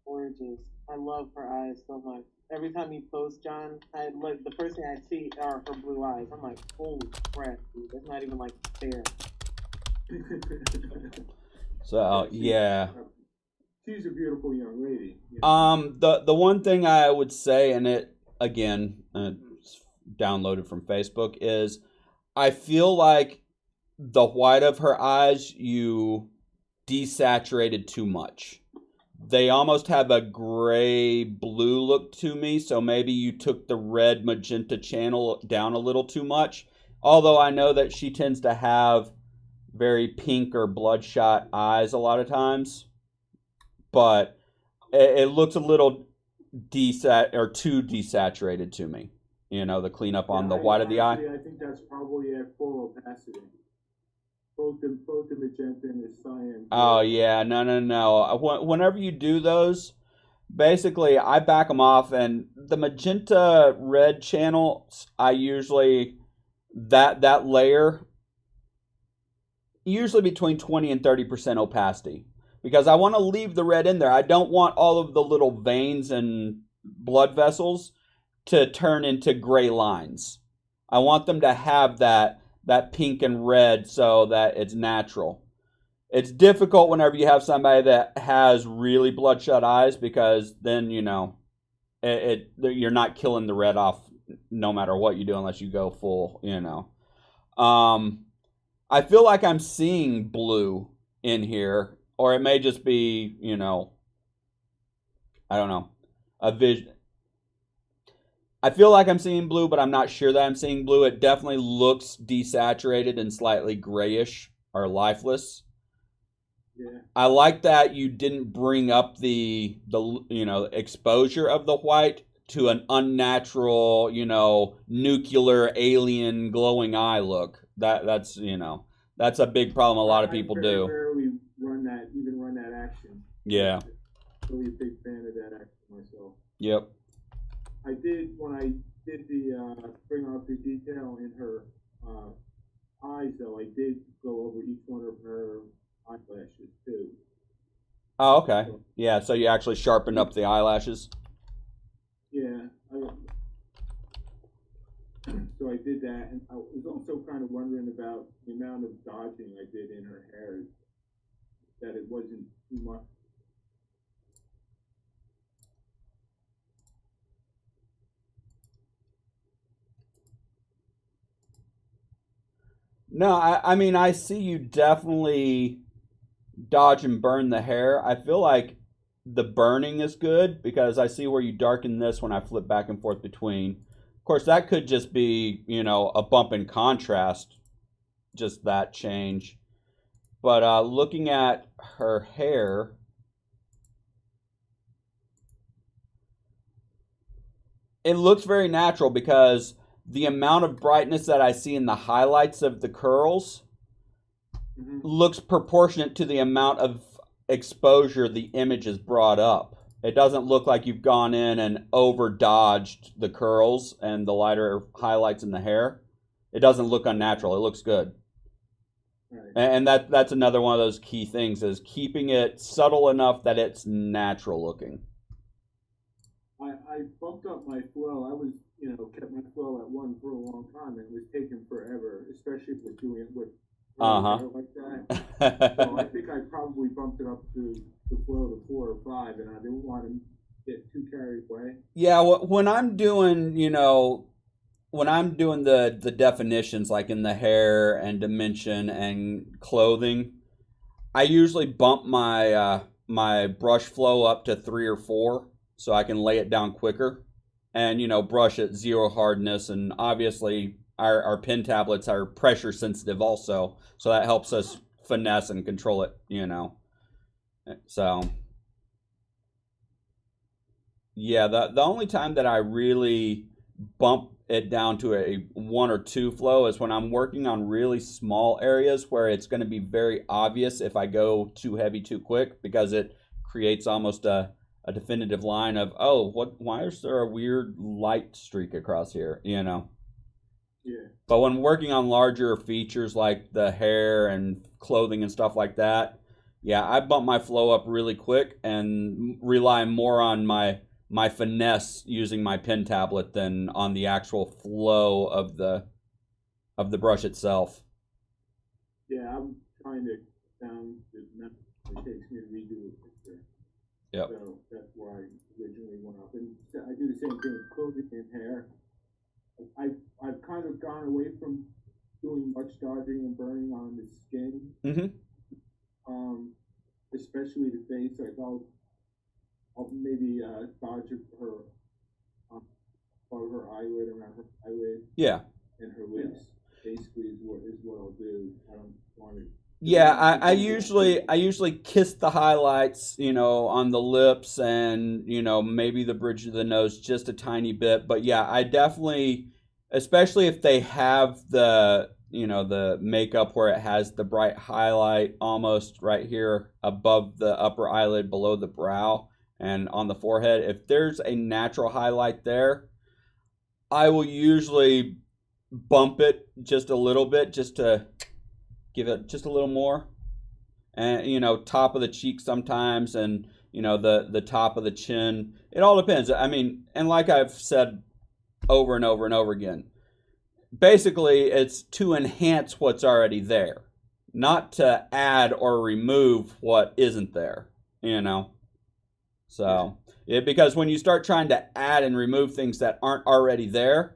Gorgeous. I love her eyes so much. Every time you post, John, I like the first thing I see are her blue eyes. I'm like, holy crap, dude. That's not even like fair. So, yeah. She's a beautiful young lady. The one thing I would say, and it again, it's downloaded from Facebook, is I feel like the white of her eyes you desaturated too much. They almost have a gray blue look to me, so maybe you took the red magenta channel down a little too much. Although I know that she tends to have very pink or bloodshot eyes a lot of times, but it looks a little too desaturated to me. You know, the cleanup on the white of the eye. I think that's probably at full opacity. Both the magenta and the cyan. Oh yeah, no. Whenever you do those, basically I back them off, and the magenta red channels, I usually that layer usually between 20 and 30% opacity, because I want to leave the red in there. I don't want all of the little veins and blood vessels to turn into gray lines. I want them to have that pink and red so that it's natural. It's difficult whenever you have somebody that has really bloodshot eyes, because then, you know, you're not killing the red off no matter what you do unless you go full, you know. I feel like I'm seeing blue in here, or it may just be, you know, I don't know, a vision. I feel like I'm seeing blue, but I'm not sure that I'm seeing blue. It definitely looks desaturated and slightly grayish or lifeless. Yeah. I like that you didn't bring up the you know, exposure of the white to an unnatural, you know, nuclear alien glowing eye look. That's you know, that's a big problem a lot of people do. I rarely run that action. Yeah. I'm really a big fan of that action myself. Yep. I did when I did the bring out the detail in her eyes, though. I did go over each one of her eyelashes too. Oh, okay. Yeah, so you actually sharpened up the eyelashes. Yeah. So I did that, and I was also kind of wondering about the amount of dodging I did in her hair. That it wasn't too much. No, I mean, I see you definitely dodge and burn the hair. I feel like the burning is good because I see where you darken this when I flip back and forth between. Of course, that could just be, you know, a bump in contrast, just that change. But looking at her hair, it looks very natural because the amount of brightness that I see in the highlights of the curls looks proportionate to the amount of exposure the image is brought up. It doesn't look like you've gone in and over dodged the curls and the lighter highlights in the hair. It doesn't look unnatural. It looks good. Right. And that's another one of those key things, is keeping it subtle enough that it's natural looking. I bumped up my flow. I was, you know, kept my flow at one for a long time, and it was taking forever, especially with doing it with hair like that. So I think I probably bumped it up to the flow to 4 or 5, and I didn't want to get too carried away. Yeah, when I'm doing, you know, when I'm doing the definitions like in the hair and dimension and clothing, I usually bump my my brush flow up to 3 or 4 so I can lay it down quicker, and, you know, brush at 0 hardness. And obviously our pen tablets are pressure sensitive also, so that helps us finesse and control it, you know. So Yeah, the only time that I really bump it down to a one or two flow is when I'm working on really small areas where it's going to be very obvious if I go too heavy too quick, because it creates almost a definitive line of, oh, why is there a weird light streak across here, you know? Yeah. But when working on larger features like the hair and clothing and stuff like that, yeah, I bump my flow up really quick and rely more on my finesse using my pen tablet than on the actual flow of the brush itself. Yeah, I'm trying to down the number it takes me to redo a picture. Yep. So that's why I originally went up. And I do the same thing with clothing and hair. I've kind of gone away from doing much dodging and burning on the skin, Mm-hmm. especially the face. Like I'll maybe dodge her above her eyelid, around her eyelid, Yeah. and her lips. Basically, is what I'll do. I don't want to. Yeah, I usually kiss the highlights, you know, on the lips and, you know, maybe the bridge of the nose just a tiny bit. But yeah, I definitely, especially if they have the, you know, the makeup where it has the bright highlight almost right here above the upper eyelid, below the brow and on the forehead. If there's a natural highlight there, I will usually bump it just a little bit just to give it just a little more. And, you know, top of the cheek sometimes, and, you know, the top of the chin. It all depends. I mean, and like I've said over and over and over again, basically it's to enhance what's already there, not to add or remove what isn't there, you know. So because when you start trying to add and remove things that aren't already there,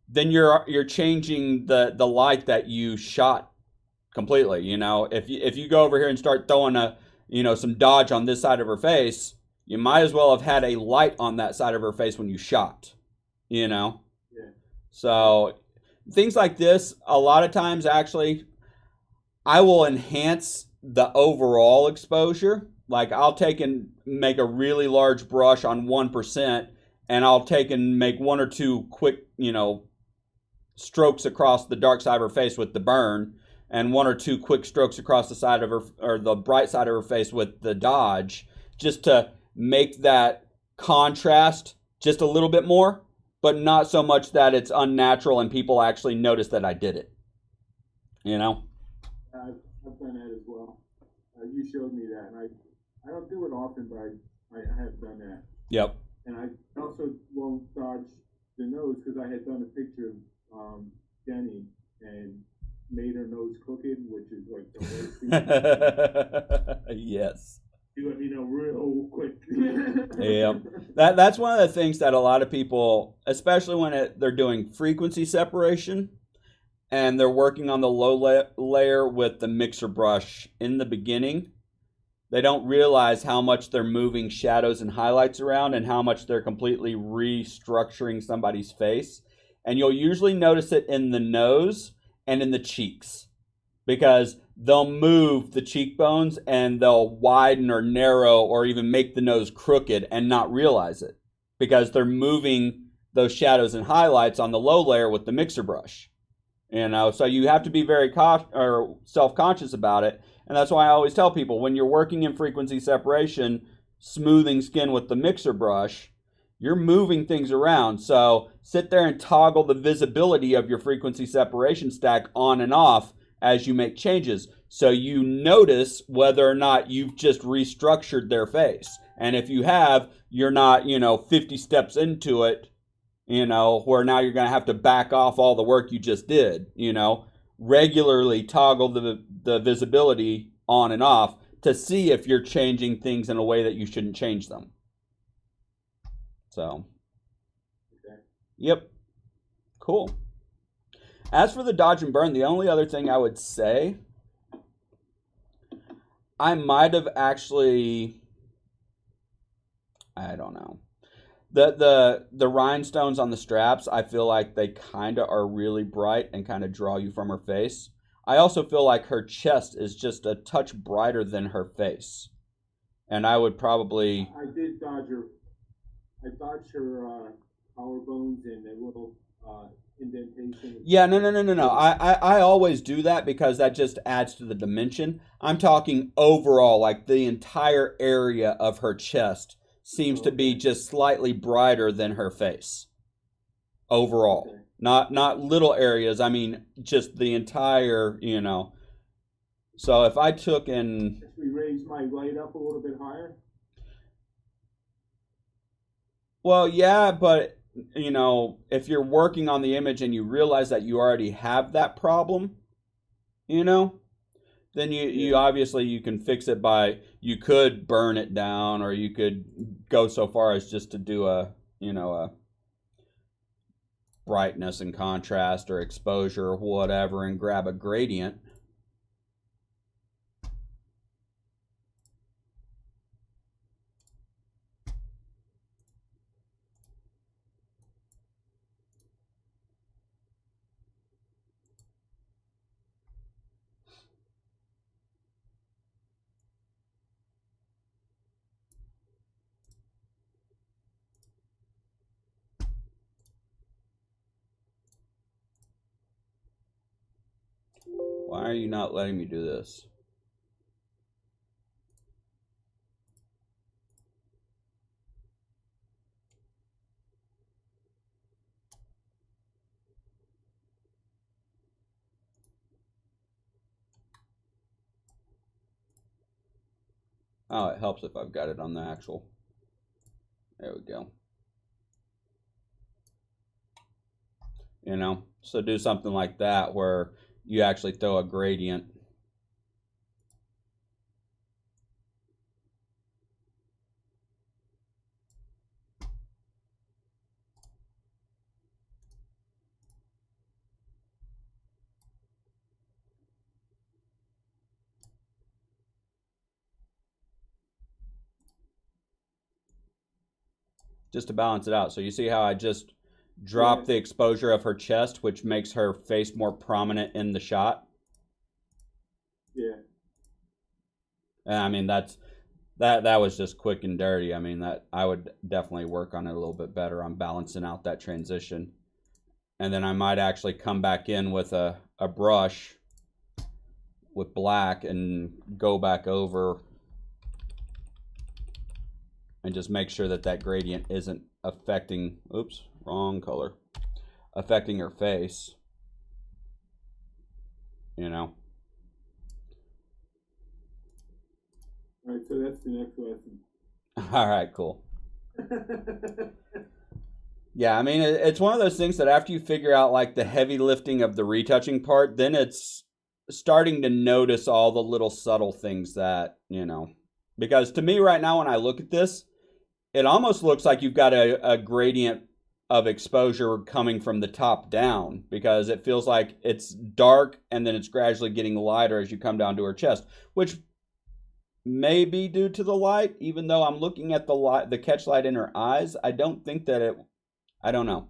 then you're changing the light that you shot completely. You know, if you go over here and start throwing some dodge on this side of her face, you might as well have had a light on that side of her face when you shot. You know. Yeah. So things like this, a lot of times actually, I will enhance the overall exposure. Like I'll take and make a really large brush on 1%, and I'll take and make one or two quick, you know, strokes across the dark side of her face with the burn, and one or two quick strokes across the side of her, or the bright side of her face with the dodge, just to make that contrast just a little bit more, but not so much that it's unnatural and people actually notice that I did it. You know? I've done that as well. You showed me that, and I don't do it often, but I have done that. Yep. And I also won't dodge the nose because I had done a picture of Jenny and made her nose crooked, which is like the worst thing. Yes. You let me know real quick. Yeah, that's one of the things that a lot of people, especially when they're doing frequency separation and they're working on the low layer with the mixer brush in the beginning, they don't realize how much they're moving shadows and highlights around and how much they're completely restructuring somebody's face. And you'll usually notice it in the nose and in the cheeks, because they'll move the cheekbones and they'll widen or narrow or even make the nose crooked and not realize it, because they're moving those shadows and highlights on the low layer with the mixer brush. You know, so you have to be very self-conscious about it. And that's why I always tell people, when you're working in frequency separation, smoothing skin with the mixer brush, you're moving things around. So sit there and toggle the visibility of your frequency separation stack on and off as you make changes, so you notice whether or not you've just restructured their face. And if you have, you're not, 50 steps into it, where now you're going to have to back off all the work you just did. Regularly toggle the visibility on and off to see if you're changing things in a way that you shouldn't change them. So, Okay. Yep. Cool. As for the dodge and burn, the only other thing I would say, I might have actually, I don't know. The rhinestones on the straps, I feel like they kind of are really bright and kind of draw you from her face. I also feel like her chest is just a touch brighter than her face. And I would probably... I did dodge her I dodged her collarbones and a little indentation. Yeah, no. I always do that because that just adds to the dimension. I'm talking overall, like the entire area of her chest seems to be Okay. just slightly brighter than her face. Overall. Okay. Not little areas, I mean just the entire, So if I took and If we raise my light up a little bit higher. well, yeah, but if you're working on the image and you realize that you already have that problem, then you Yeah. obviously you can fix it by you could burn it down or you could go so far as just to do a brightness and contrast or exposure or whatever and grab a gradient. Why are you not letting me do this? Oh, it helps if I've got it on the actual. There we go. So do something like that where you actually throw a gradient. Just to balance it out. So you see how I just dropped the exposure of her chest, which makes her face more prominent in the shot? Yeah. I mean, that was just quick and dirty. I mean, that I would definitely work on it a little bit better on balancing out that transition. And then I might actually come back in with a brush with black and go back over and just make sure that gradient isn't affecting, oops, wrong color, affecting her face, All right, so that's the next lesson. All right, cool. Yeah, I mean, it's one of those things that after you figure out like the heavy lifting of the retouching part, then it's starting to notice all the little subtle things that, because to me right now when I look at this, it almost looks like you've got a gradient of exposure coming from the top down because it feels like it's dark and then it's gradually getting lighter as you come down to her chest, which may be due to the light, even though I'm looking at the catch light in her eyes. I don't think that I don't know.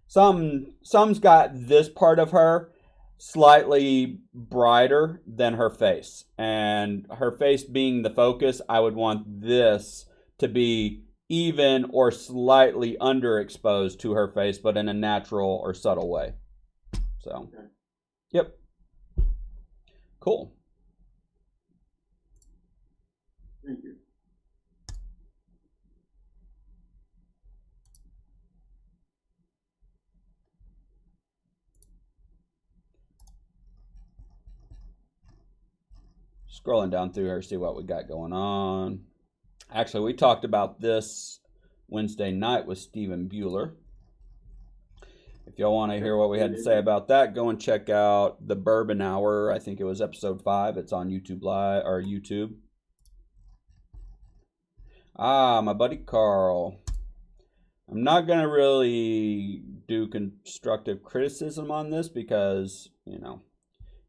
Some's got this part of her slightly brighter than her face. And her face being the focus, I would want this to be even or slightly underexposed to her face, but in a natural or subtle way. So, Okay. Yep. Cool. Thank you. Scrolling down through here, see what we got going on. Actually, we talked about this Wednesday night with Stephen Bueller. If y'all want to hear what we had to say about that, go and check out the Bourbon Hour. I think it was episode 5. It's on YouTube Live or YouTube. My buddy Carl. I'm not going to really do constructive criticism on this because,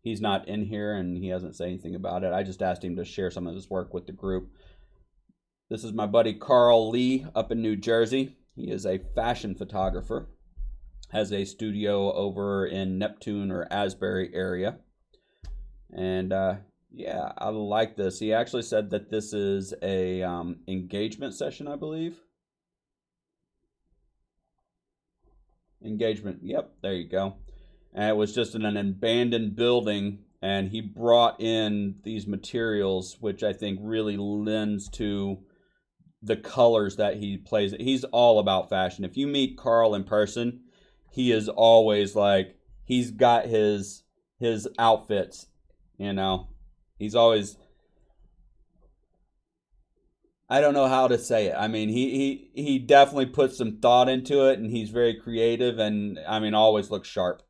he's not in here and he hasn't said anything about it. I just asked him to share some of his work with the group. This is my buddy Carl Lee up in New Jersey. He is a fashion photographer. Has a studio over in Neptune or Asbury area. And yeah, I like this. He actually said that this is a engagement session, I believe. Engagement. Yep, there you go. And it was just in an abandoned building, and he brought in these materials, which I think really lends to the colors that he plays. He's all about fashion. If you meet Carl in person, he is always like, he's got his outfits, you know. He's always, I don't know how to say it. I mean, he definitely puts some thought into it, and he's very creative, and I mean, always looks sharp.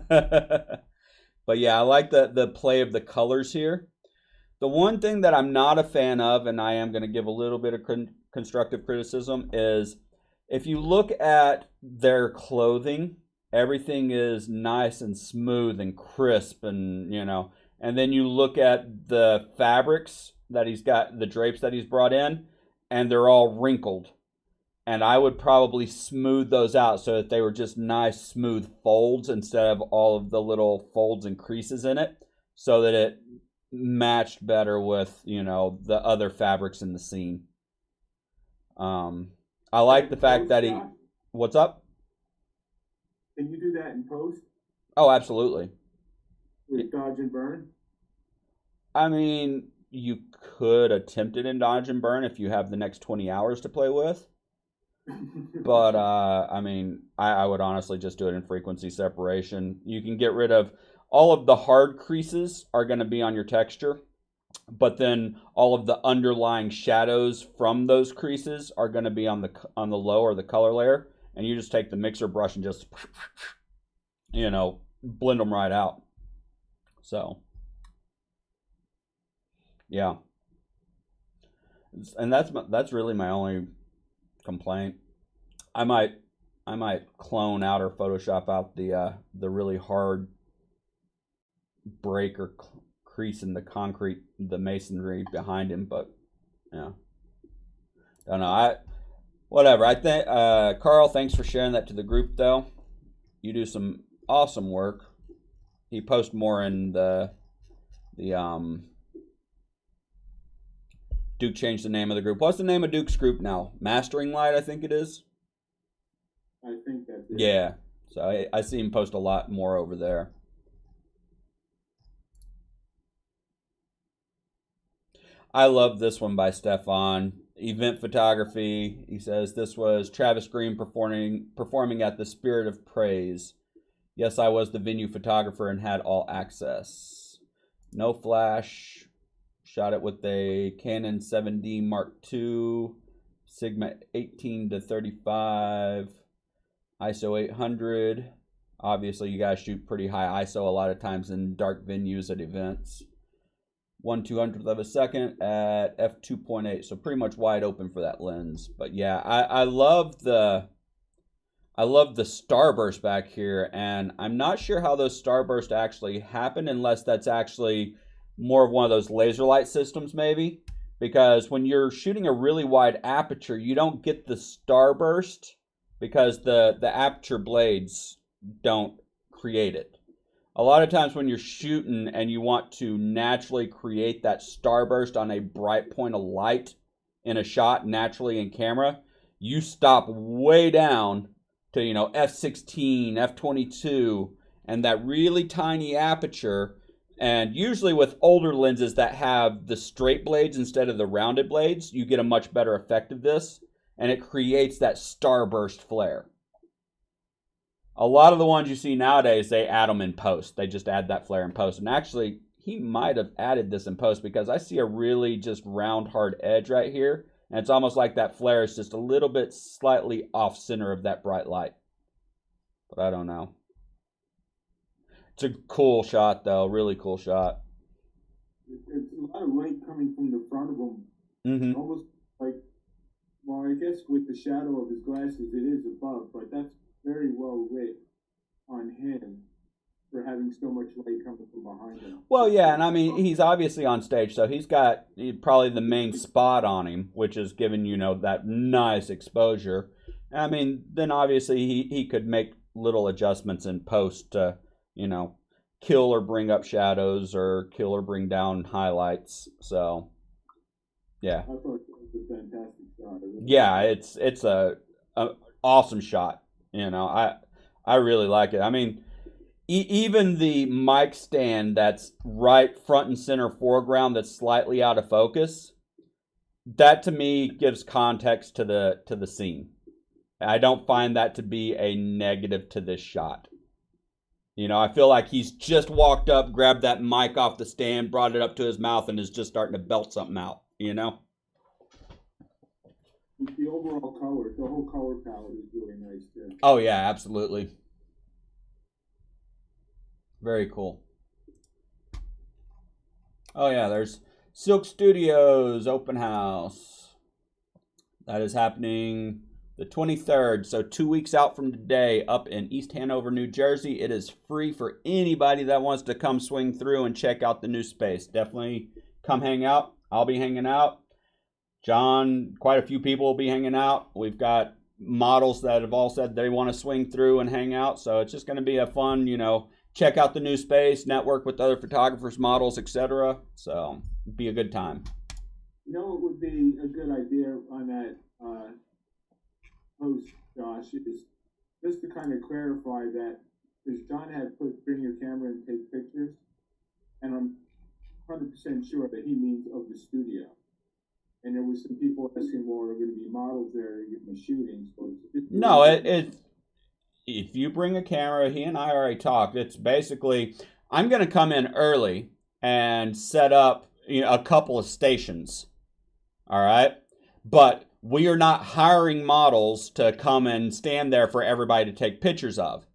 But yeah, I like the play of the colors here. The one thing that I'm not a fan of, and I am going to give a little bit of constructive criticism, is if you look at their clothing, everything is nice and smooth and crisp, and and then you look at the fabrics that he's got, the drapes that he's brought in, and they're all wrinkled. And I would probably smooth those out so that they were just nice, smooth folds instead of all of the little folds and creases in it, so that it matched better with, the other fabrics in the scene. I like the fact that he... What's up? Can you do that in post Oh, absolutely. with dodge and burn? I mean, you could attempt it in dodge and burn if you have the next 20 hours to play with. But I mean, I would honestly just do it in frequency separation. You can get rid of all of the hard creases are going to be on your texture, but then all of the underlying shadows from those creases are going to be on the low or the color layer, and you just take the mixer brush and just blend them right out. So yeah, and that's really my only complaint. I might clone out or Photoshop out the really hard break or crease in the concrete, the masonry behind him, but yeah, don't know. Whatever. I think Carl, thanks for sharing that to the group, though. You do some awesome work. He posts more in the Duke changed the name of the group. What's the name of Duke's group now? Mastering Light, I think it is. I think that's it. Yeah. So I see him post a lot more over there. I love this one by Stefan. Event photography. He says this was Travis Green performing at the Spirit of Praise. Yes, I was the venue photographer and had all access. No flash. Shot it with a Canon 7D Mark II, Sigma 18 to 35, ISO 800. Obviously, you guys shoot pretty high ISO a lot of times in dark venues at events. 1/200th of a second at f2.8, so pretty much wide open for that lens. But yeah, I love the starburst back here, and I'm not sure how those starbursts actually happen unless that's actually more of one of those laser light systems maybe, because when you're shooting a really wide aperture, you don't get the starburst because the aperture blades don't create it. A lot of times when you're shooting and you want to naturally create that starburst on a bright point of light in a shot naturally in camera, you stop way down to f16, f22, and that really tiny aperture. And usually with older lenses that have the straight blades instead of the rounded blades, you get a much better effect of this, and it creates that starburst flare. A lot of the ones you see nowadays, they add them in post. They just add that flare in post. And actually, he might have added this in post because I see a really just round, hard edge right here. And it's almost like that flare is just a little bit slightly off center of that bright light. But I don't know. It's a cool shot, though. Really cool shot. It's a lot of light coming from the front of him. Mm-hmm. Almost like, well, I guess with the shadow of his glasses, it is above, but that's very well lit on him for having so much light coming from behind him. Well, yeah, and I mean, he's obviously on stage, so he's got probably the main spot on him, which is giving, that nice exposure. I mean, then obviously he could make little adjustments in post to, kill or bring up shadows or kill or bring down highlights. So, yeah. I thought it was a fantastic shot. Yeah, it's a awesome shot. I really like it. I mean, even the mic stand that's right front and center foreground that's slightly out of focus, that to me gives context to the scene. I don't find that to be a negative to this shot. You know, I feel like he's just walked up, grabbed that mic off the stand, brought it up to his mouth, and is just starting to belt something out, you know? The overall color, the whole color palette is really nice too. Oh, yeah, absolutely. Very cool. Oh, yeah, there's Silk Studios open house. That is happening the 23rd, so 2 weeks out from today, up in East Hanover, New Jersey. It is free for anybody that wants to come swing through and check out the new space. Definitely come hang out. I'll be hanging out. John, quite a few people will be hanging out. We've got models that have all said they want to swing through and hang out, so it's just going to be a fun, you know, check out the new space, network with other photographers, models, etc. So, it'd be a good time. You know what would be a good idea on that post, Josh, is just to kind of clarify that, because John had put bring your camera and take pictures, and I'm 100% sure that he means of the studio. And there was some people asking, well, are going to be models there? Are you going to be shooting? So no, if you bring a camera, he and I already talked. It's basically, I'm going to come in early and set up, you know, a couple of stations. All right? But we are not hiring models to come and stand there for everybody to take pictures of.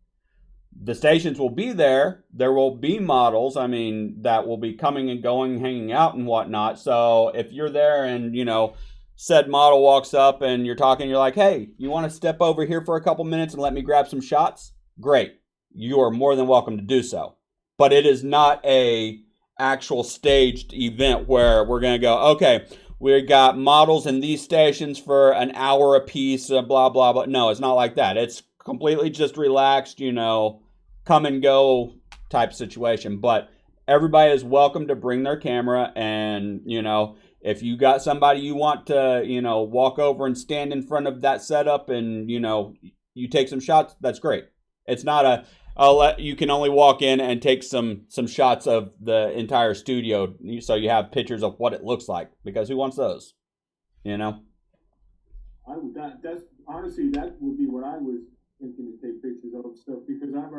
The stations will be there. There will be models, I mean, that will be coming and going, hanging out and whatnot. So if you're there and, you know, said model walks up and you're talking, you're like, hey, you want to step over here for a couple minutes and let me grab some shots? Great. You are more than welcome to do so. But it is not a actual staged event where we're going to go, okay, we got models in these stations for an hour a piece, blah, blah, blah. No, it's not like that. It's completely just relaxed, you know, come and go type situation. But everybody is welcome to bring their camera, and, you know, if you got somebody you want to, you know, walk over and stand in front of that setup and, you know, you take some shots, that's great. It's not you can only walk in and take some shots of the entire studio so you have pictures of what it looks like, because who wants those, you know? That's honestly, that would be what I was thinking to take pictures of stuff, because I'm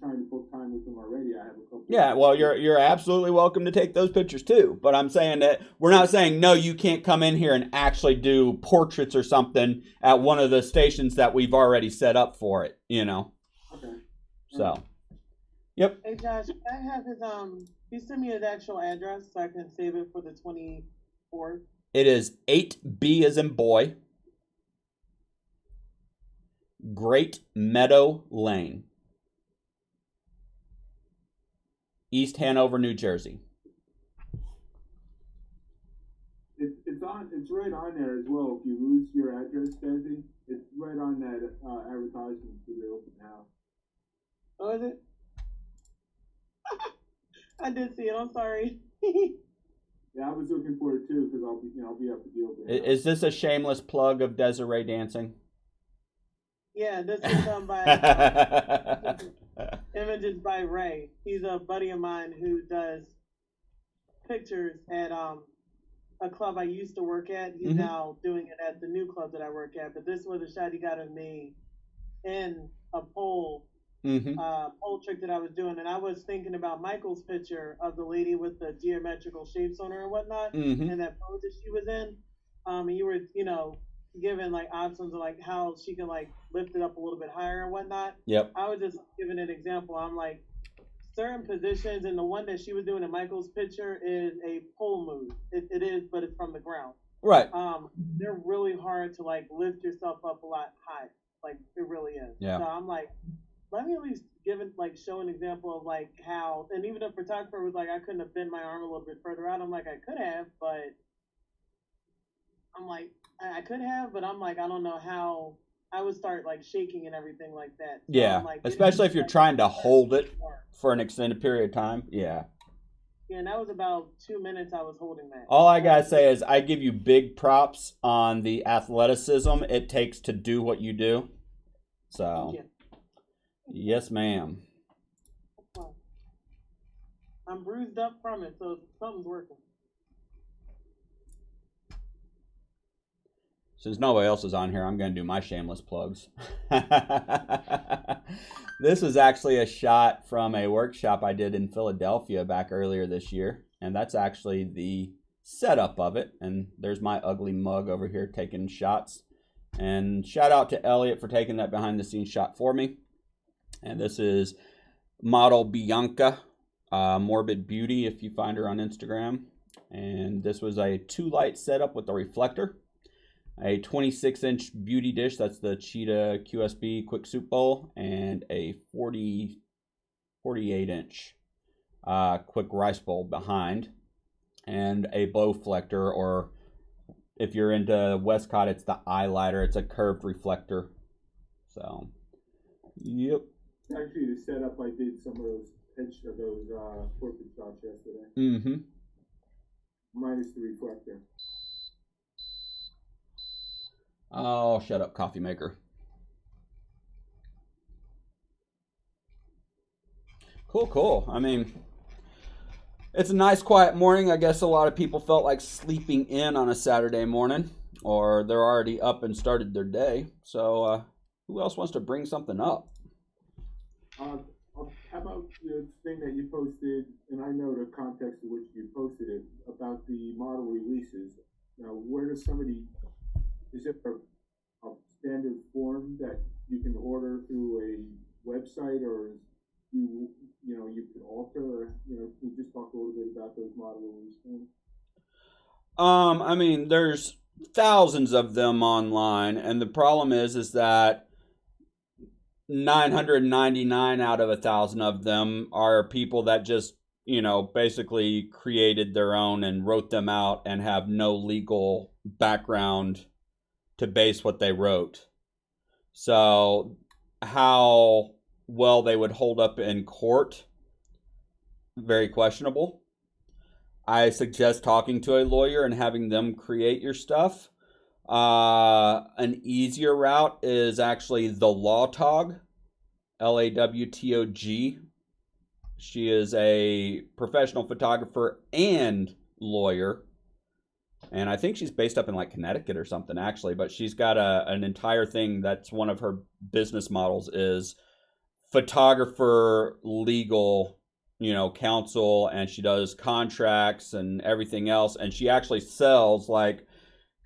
trying to book time with them already. I have a couple. Yeah, well, you're absolutely welcome to take those pictures too. But I'm saying that we're not saying no, you can't come in here and actually do portraits or something at one of the stations that we've already set up for it. You know. Okay. So. Yep. Hey Josh, can I have his you send me his actual address so I can save it for the 24th? It is 8B as in boy. Great Meadow Lane, East Hanover, New Jersey. It's right on there as well. If you lose your address, Desi, it's right on that advertisement for the open house. Oh, is it? I did see it. I'm sorry. Yeah, I was looking for it too, because I'll be up at the open house. Is this a shameless plug of Desiree dancing? Yeah, this is done by images by Ray. He's a buddy of mine who does pictures at a club I used to work at. He's now doing it at the new club that I work at. But this was a shot he got of me in a pole trick that I was doing, and I was thinking about Michael's picture of the lady with the geometrical shapes on her and whatnot, and that pose that she was in. And you were, you know, given like options of like how she can like lift it up a little bit higher and whatnot. Yep. I was just giving an example. I'm like, certain positions, and the one that she was doing in Michael's picture is a pole move. It is, but it's from the ground. Right. They're really hard to like lift yourself up a lot higher. Like it really is. Yeah. So I'm like, let me at least show an example of like how, and even the photographer was like, I couldn't have bent my arm a little bit further out. I'm like, I could have, but I'm like, I could have, but I'm like, I don't know how I would start like shaking and everything like that. So yeah, like, especially if you're trying to hold it for an extended period of time. Yeah. Yeah, and that was about 2 minutes I was holding that. All I gotta say is I give you big props on the athleticism it takes to do what you do. So, Yes, ma'am. I'm bruised up from it, so something's working. Since nobody else is on here, I'm going to do my shameless plugs. This is actually a shot from a workshop I did in Philadelphia back earlier this year. And that's actually the setup of it. And there's my ugly mug over here taking shots. And shout out to Elliot for taking that behind the scenes shot for me. And this is model Bianca, Morbid Beauty, if you find her on Instagram. And this was a 2-light setup with a reflector. A 26-inch beauty dish, that's the Cheetah QSB quick soup bowl, and a 48-inch quick rice bowl behind, and a bow reflector, or if you're into Westcott, it's the eye lighter. It's a curved reflector. So, yep. Actually, the setup I did some of those corporate shots yesterday. Mm-hmm. Minus the reflector. Oh, shut up, coffee maker. Cool. I mean, it's a nice quiet morning. I guess a lot of people felt like sleeping in on a Saturday morning, or they're already up and started their day. So, who else wants to bring something up? How about the thing that you posted, and I know the context in which you posted it, about the model releases. Now, where does somebody, is it a standard form that you can order through a website, or you could alter, or, can you just talk a little bit about those model release forms? I mean, there's thousands of them online, and the problem is that 999 out of 1,000 of them are people that just, basically created their own and wrote them out and have no legal background to base what they wrote. So how well they would hold up in court, very questionable. I suggest talking to a lawyer and having them create your stuff. An easier route is actually the Lawtog, Lawtog. She is a professional photographer and lawyer. And I think she's based up in like Connecticut or something, actually. But she's got an entire thing that's one of her business models is photographer legal, counsel, and she does contracts and everything else. And she actually sells like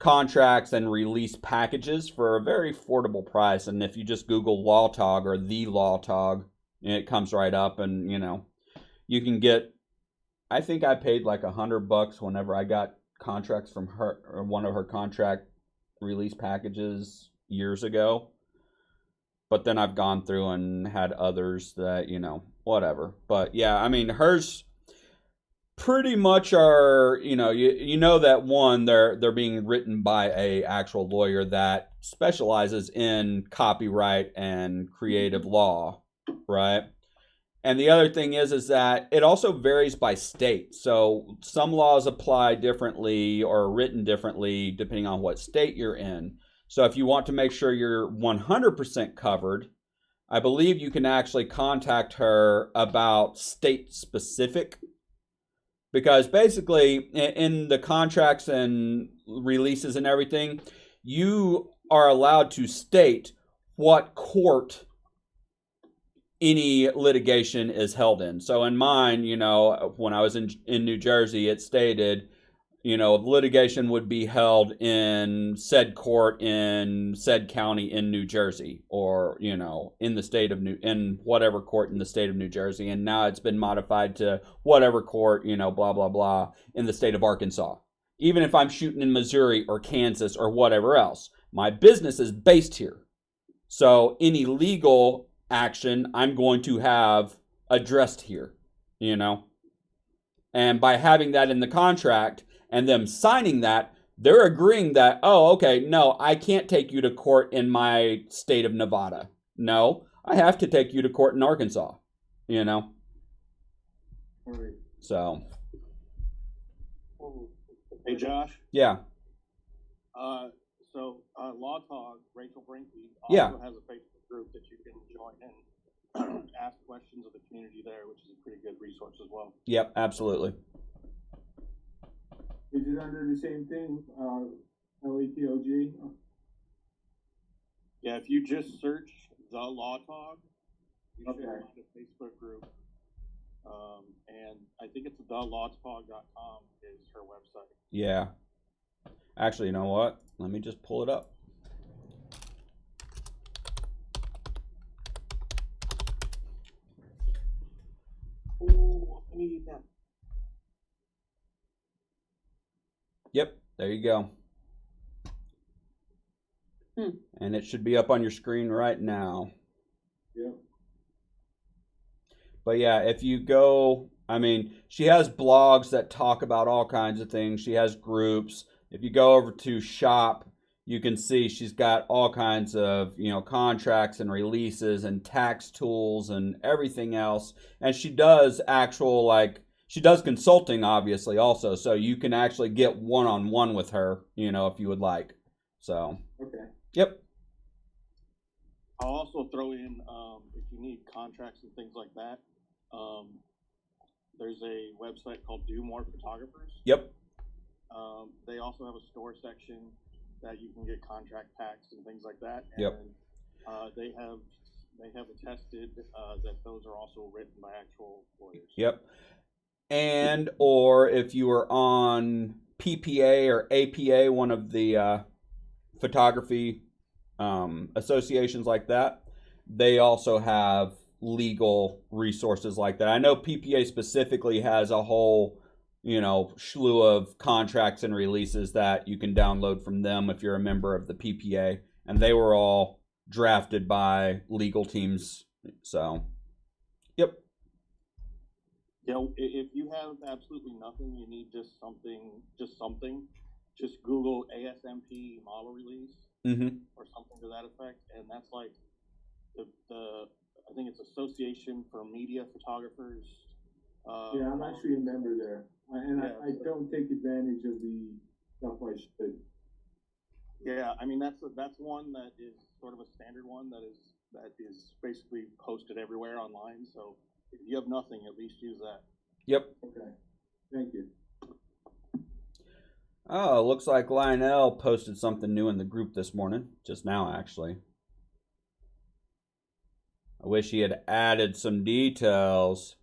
contracts and release packages for a very affordable price. And if you just Google Lawtog or the Lawtog, it comes right up, and you can get. I think I paid like $100 whenever I got contracts from her, or one of her contract release packages years ago. But then I've gone through and had others that, whatever. But yeah, I mean, hers pretty much are, you know that one, they're being written by a actual lawyer that specializes in copyright and creative law, right? And the other thing is that it also varies by state. So some laws apply differently or are written differently depending on what state you're in. So if you want to make sure you're 100% covered, I believe you can actually contact her about state specific. Because basically in the contracts and releases and everything, you are allowed to state what court any litigation is held in. So in mine, when I was in New Jersey, it stated, litigation would be held in said court in said county in New Jersey, or, in the state of in whatever court in the state of New Jersey. And now it's been modified to whatever court, blah, blah, blah, in the state of Arkansas. Even if I'm shooting in Missouri or Kansas or whatever else, my business is based here. So any legal action I'm going to have addressed here, And by having that in the contract and them signing that, they're agreeing that, oh, okay, no, I can't take you to court in my state of Nevada. No, I have to take you to court in Arkansas, All right. So. Hey, Josh. Yeah. So Law Talk, Rachel Brinke also Yeah. has a Facebook group that you can join in. ask questions of the community there, which is a pretty good resource as well. Yep, absolutely. Is it under the same thing, LETOG? Yeah, if you just search the Law Talk, you should Okay. find a Facebook group. And I think it's thelawtalk.com is her website. Yeah. Actually, you know what? Let me just pull it up. Ooh, I need that. Yep, there you go. Hmm. And it should be up on your screen right now. Yep. But yeah, if you go, I mean, she has blogs that talk about all kinds of things. She has groups. If you go over to shop, you can see she's got all kinds of, contracts and releases and tax tools and everything else. And she does she does consulting, obviously, also. So you can actually get one-on-one with her, if you would like. So, Okay. yep. I'll also throw in, if you need contracts and things like that, there's a website called Do More Photographers. Yep. They also have a store section that you can get contract packs and things like that. And Yep. They have attested that those are also written by actual lawyers. Yep. And or if you are on PPA or APA, one of the photography associations like that, they also have legal resources like that. I know PPA specifically has a whole slew of contracts and releases that you can download from them if you're a member of the PPA, and they were all drafted by legal teams. So, yep. Yeah, if you have absolutely nothing, you need just something. Just Google ASMP model release or something to that effect, and that's like the I think it's Association for Media Photographers. Yeah, I'm actually a member there, and I don't take advantage of the stuff I should. Yeah, I mean that's one that is sort of a standard one that is basically posted everywhere online. So if you have nothing, at least use that. Yep. Okay, thank you. Oh, looks like Lionel posted something new in the group this morning, just now actually. I wish he had added some details.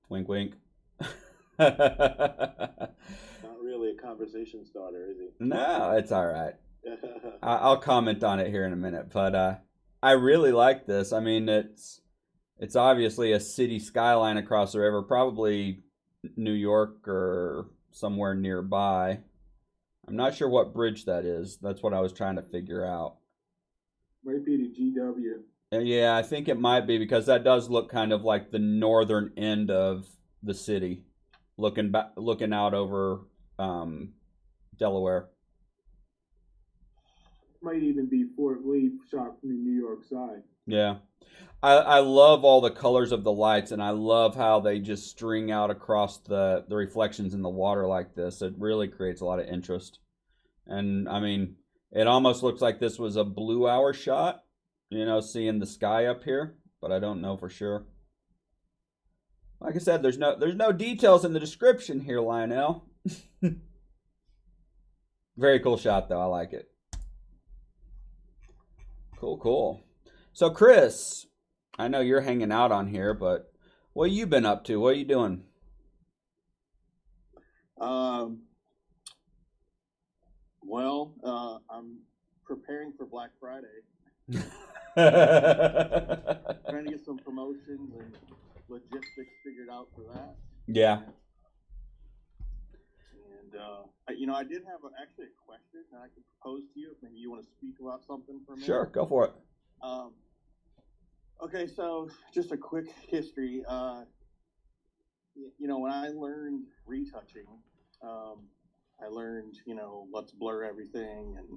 Wink, wink. Not really a conversation starter, is he? No, it's all right. I'll comment on it here in a minute, but I really like this. I mean, it's obviously a city skyline across the river, probably New York or somewhere nearby. I'm not sure what bridge that is. That's what I was trying to figure out. Might be the GW. Yeah, I think it might be because that does look kind of like the northern end of the city, looking out over Delaware. Might even be Fort Lee shot from the New York side. Yeah. I love all the colors of the lights, and I love how they just string out across the reflections in the water like this. It really creates a lot of interest. And, I mean, it almost looks like this was a blue hour shot, seeing the sky up here, but I don't know for sure. Like I said, there's no details in the description here, Lionel. Very cool shot, though. I like it. Cool. So, Chris, I know you're hanging out on here, but what you been up to? What are you doing? I'm preparing for Black Friday. Trying to get some promotions and logistics figured out for that. Yeah. And I did have actually a question that I could propose to you if maybe you want to speak about something for a minute. Sure, go for it. Okay, so just a quick history. When I learned retouching, I learned, let's blur everything and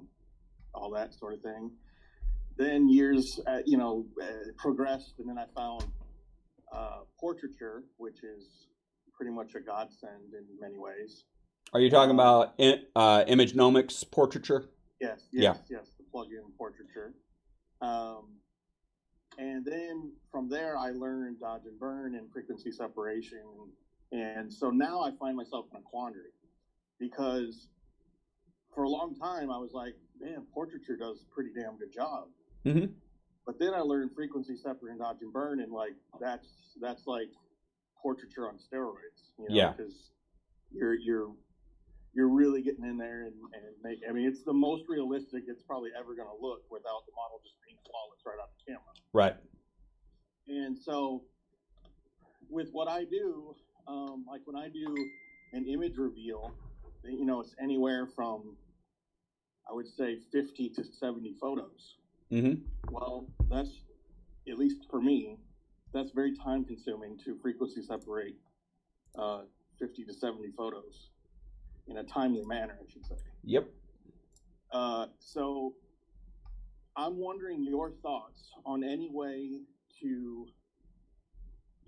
all that sort of thing. Then years, progressed, and then I found portraiture, which is pretty much a godsend in many ways. Are you talking about Imagenomics portraiture? Yes, Yeah. the plug-in portraiture. And then from there, I learned dodge and burn and frequency separation. And so now I find myself in a quandary because for a long time I was like, man, portraiture does a pretty damn good job. Mm-hmm. But then I learned frequency separate and dodge and burn, and like that's like portraiture on steroids, you know? Yeah. Because you're really getting in there and make. I mean, it's the most realistic it's probably ever going to look without the model just being flawless right off the camera. Right. And so with what I do, like when I do an image reveal, you know, it's anywhere from, I would say, 50 to 70 photos. Mm-hmm. Well, that's, at least for me, that's very time consuming to frequency separate 50 to 70 photos in a timely manner, I should say. Yep. So I'm wondering your thoughts on any way to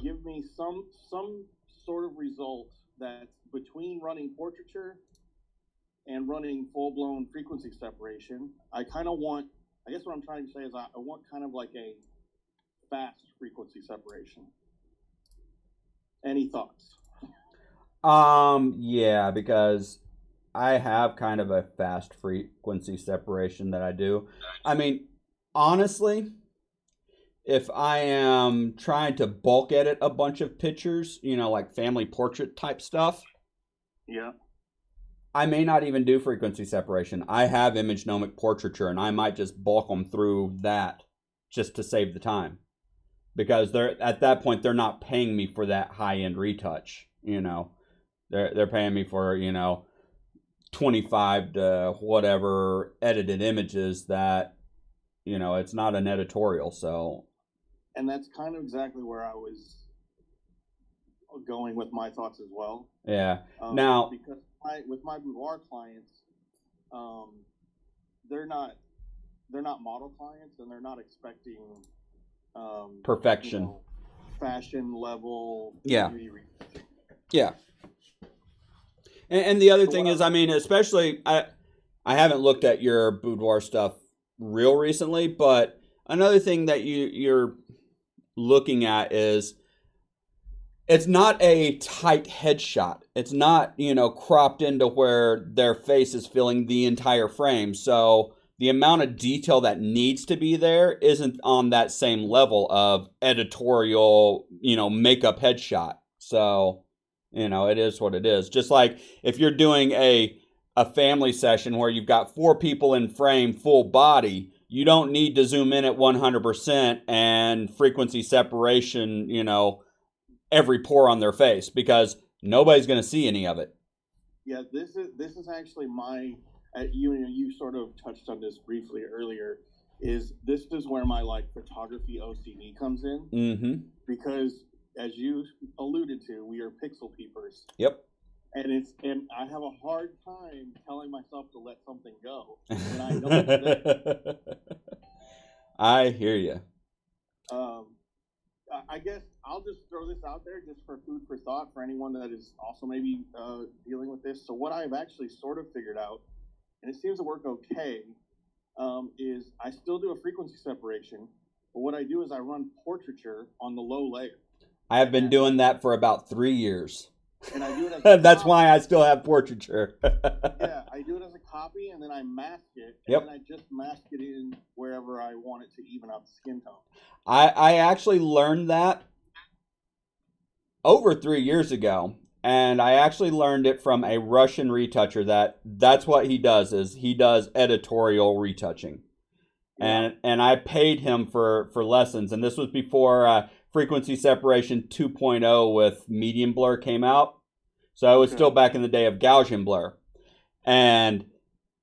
give me some sort of result that's between running portraiture and running full-blown frequency separation. I kind of want, I guess what I'm trying to say is I want kind of like a fast frequency separation. Any thoughts? Yeah, because I have kind of a fast frequency separation that I do. I mean, honestly, if I am trying to bulk edit a bunch of pictures, you know, like family portrait type stuff, Yeah. I may not even do frequency separation. I have image gnomic portraiture, and I might just bulk them through that just to save the time. Because they're at that point they're not paying me for that high end retouch, you know. They're paying me for, you know, 25 to whatever edited images that, you know, it's not an editorial, so. And that's kind of exactly where I was going with my thoughts as well. Yeah. Now, because with my boudoir clients, they're not model clients, and they're not expecting perfection, you know, fashion level. Yeah. Beauty retouching. Yeah. And the other thing is, I mean, especially I haven't looked at your boudoir stuff real recently, but another thing that you're looking at is it's not a tight headshot. It's not, you know, cropped into where their face is filling the entire frame. So the amount of detail that needs to be there isn't on that same level of editorial, you know, makeup headshot. So, you know, it is what it is. Just like if you're doing a family session where you've got 4 people in frame full body, you don't need to zoom in at 100% and frequency separation, you know, every pore on their face, because nobody's going to see any of it. Yeah, this is actually my, you sort of touched on this briefly earlier, this is where my like photography OCD comes in. Mm-hmm. Because as you alluded to, we are pixel peepers. Yep. And I have a hard time telling myself to let something go. And I know it's there. I hear you. I guess I'll just throw this out there just for food for thought for anyone that is also maybe dealing with this. So what I've actually sort of figured out, and it seems to work okay, is I still do a frequency separation, but what I do is I run portraiture on the low layer. I have been doing that for about 3 years. And I do it as that's why I still have portraiture. Yeah, I do it as a copy, and then I mask it, and Yep. then I just mask it in wherever I want it to even out the skin tone. I actually learned that over 3 years ago, and I actually learned it from a Russian retoucher. That's what he does, is he does editorial retouching. Yeah. And I paid him for lessons, and this was before frequency separation 2.0 with medium blur came out. So I was still back in the day of Gaussian blur. And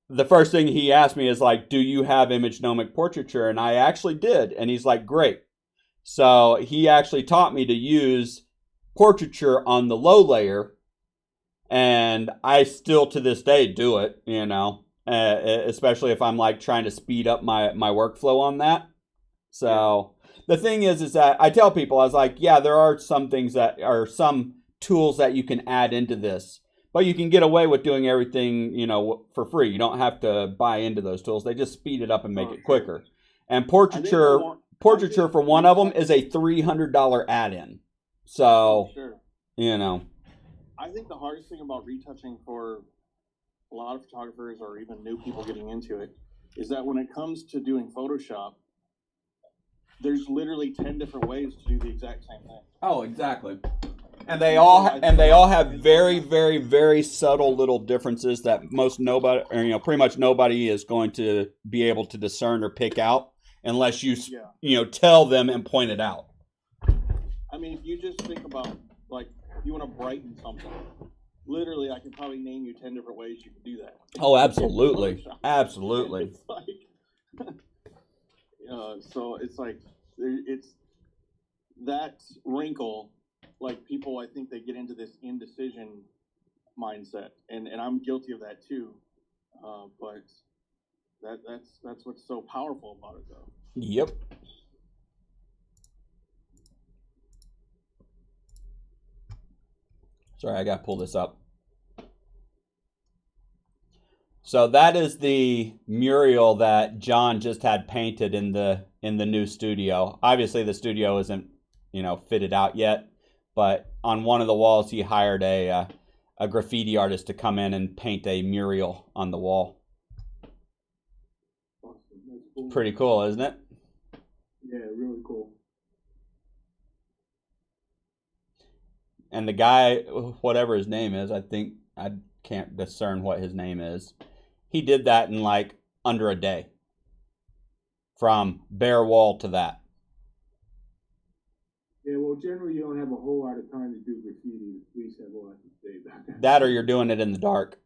the first thing he asked me is like, do you have image gnomic portraiture? And I actually did. And he's like, great. So he actually taught me to use portraiture on the low layer. And I still to this day do it, you know, especially if I'm like trying to speed up my workflow on that. So the thing is that I tell people, I was like, yeah, there are some things that are some tools that you can add into this, but you can get away with doing everything, you know, for free. You don't have to buy into those tools. They just speed it up and make it quicker. And portraiture portraiture for one of them is a $300 add-in. So, Sure. you know. I think the hardest thing about retouching for a lot of photographers or even new people getting into it is that when it comes to doing Photoshop, there's literally 10 different ways to do the exact same thing. Oh, exactly. And they all have very, very, very subtle little differences that pretty much nobody is going to be able to discern or pick out unless you tell them and point it out. I mean, if you just think about, like, you want to brighten something, literally, I can probably name you 10 different ways you can do that. Oh, absolutely. Absolutely. It's like, so it's like, it's that wrinkle, like, people, I think they get into this indecision mindset, and I'm guilty of that too. But that's what's so powerful about it, though. Yep. Sorry, I got to pull this up. So that is the mural that John just had painted in the new studio. Obviously, the studio isn't, fitted out yet, but on one of the walls, he hired a graffiti artist to come in and paint a mural on the wall. Awesome. That's cool. Pretty cool, isn't it? Yeah, really cool. And the guy, whatever his name is, I think I can't discern what his name is. He did that in like under a day. From bare wall to that. Yeah, well, generally you don't have a whole lot of time to do graffiti. The police have a lot to say about that. That or you're doing it in the dark.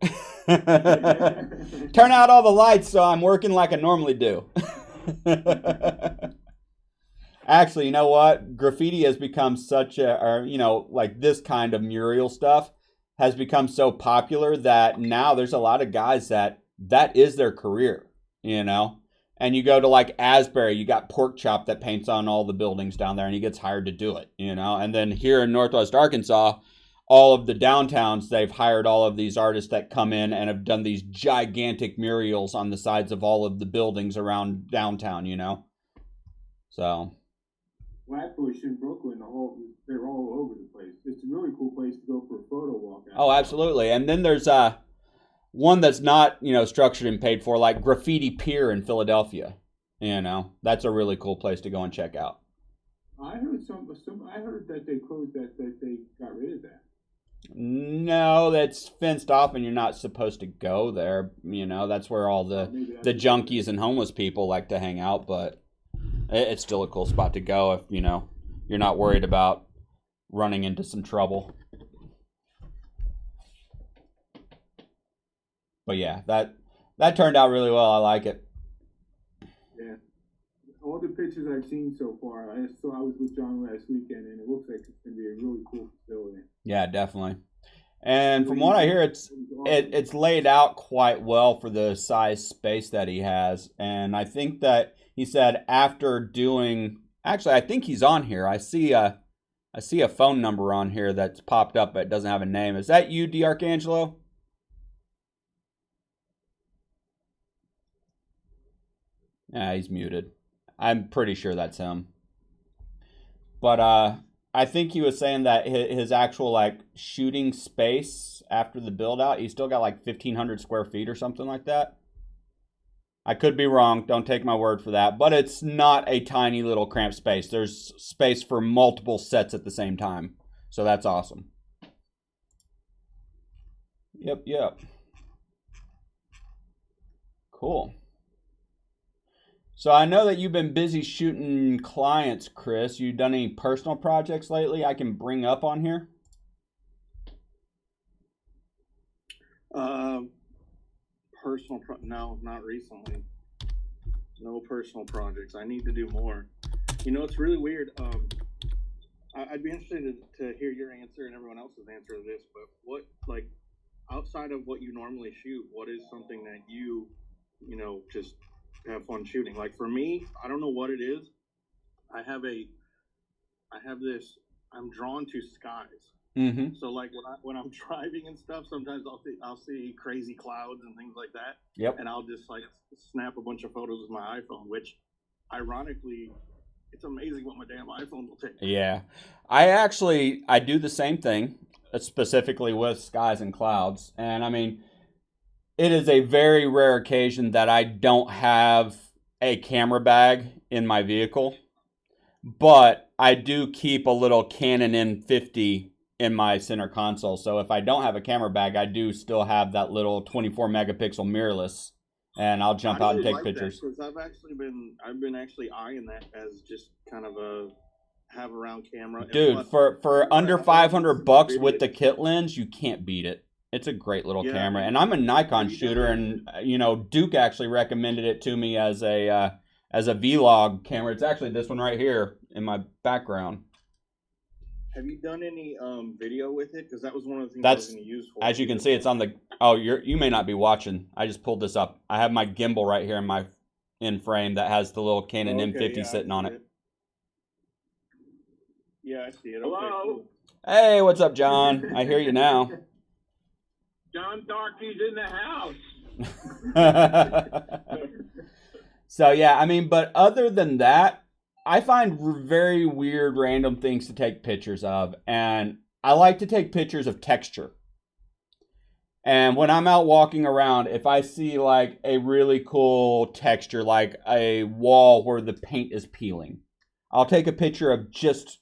Turn out all the lights so I'm working like I normally do. Actually, you know what? Graffiti has become like this kind of mural stuff has become so popular that now there's a lot of guys that is their career, And you go to like Asbury, you got Pork Chop that paints on all the buildings down there and he gets hired to do it, And then here in Northwest Arkansas, all of the downtowns, they've hired all of these artists that come in and have done these gigantic murals on the sides of all of the buildings around downtown, So... Flatbush in Brooklyn, they're all over the place. It's a really cool place to go for a photo walk. Oh, absolutely. And then there's one that's not, structured and paid for, like Graffiti Pier in Philadelphia. That's a really cool place to go and check out. I heard I heard that they closed that they got rid of that. No, that's fenced off and you're not supposed to go there. That's where all the junkies and homeless people like to hang out, but it's still a cool spot to go if, you're not worried about running into some trouble. But yeah, that turned out really well. I like it. Yeah. All the pictures I've seen so far, I was with John last weekend, and it looks like it's going to be a really cool facility. Yeah, definitely. And from what I hear, it's laid out quite well for the size space that he has. And I think that he said after doing, actually, I think he's on here. I see a phone number on here that's popped up, but it doesn't have a name. Is that you, D'Arcangelo? Yeah, he's muted. I'm pretty sure that's him. But I think he was saying that his actual like shooting space after the build out, he's still got like 1,500 square feet or something like that. I could be wrong. Don't take my word for that. But it's not a tiny little cramped space. There's space for multiple sets at the same time. So that's awesome. Yep. Cool. So I know that you've been busy shooting clients, Chris. You done any personal projects lately I can bring up on here? No, not recently. No personal projects. I need to do more. It's really weird. I'd be interested to hear your answer and everyone else's answer to this, but what, like, outside of what you normally shoot, what is something that you just have fun shooting? Like for me, I don't know what it is. I'm drawn to skies. Mm-hmm. So like when I'm driving and stuff, sometimes I'll see crazy clouds and things like that. Yep. And I'll just like snap a bunch of photos with my iPhone, which ironically it's amazing what my damn iPhone will take. Yeah. I do the same thing, specifically with skies and clouds. And I mean, it is a very rare occasion that I don't have a camera bag in my vehicle, but I do keep a little Canon N50 in my center console. So if I don't have a camera bag, I do still have that little 24 megapixel mirrorless, and I'll jump out and take pictures. Because I've been actually eyeing that as just kind of a have around camera. Dude, for under $500 with the kit lens, you can't beat it. It's a great little camera, and I'm a Nikon shooter, and Duke actually recommended it to me as a vlog camera. It's actually this one right here in my background. Have you done any video with it? Because that was one of the things I was going to use for. As you can see, it's on the. Oh, you may not be watching. I just pulled this up. I have my gimbal right here in frame that has the little Canon M50 sitting on it. Yeah, I see it. Hello. Okay, cool. Hey, what's up, John? I hear you now. John Darkey's in the house. So yeah, I mean, but other than that, I find very weird random things to take pictures of, and I like to take pictures of texture. And when I'm out walking around, if I see like a really cool texture, like a wall where the paint is peeling, I'll take a picture of just,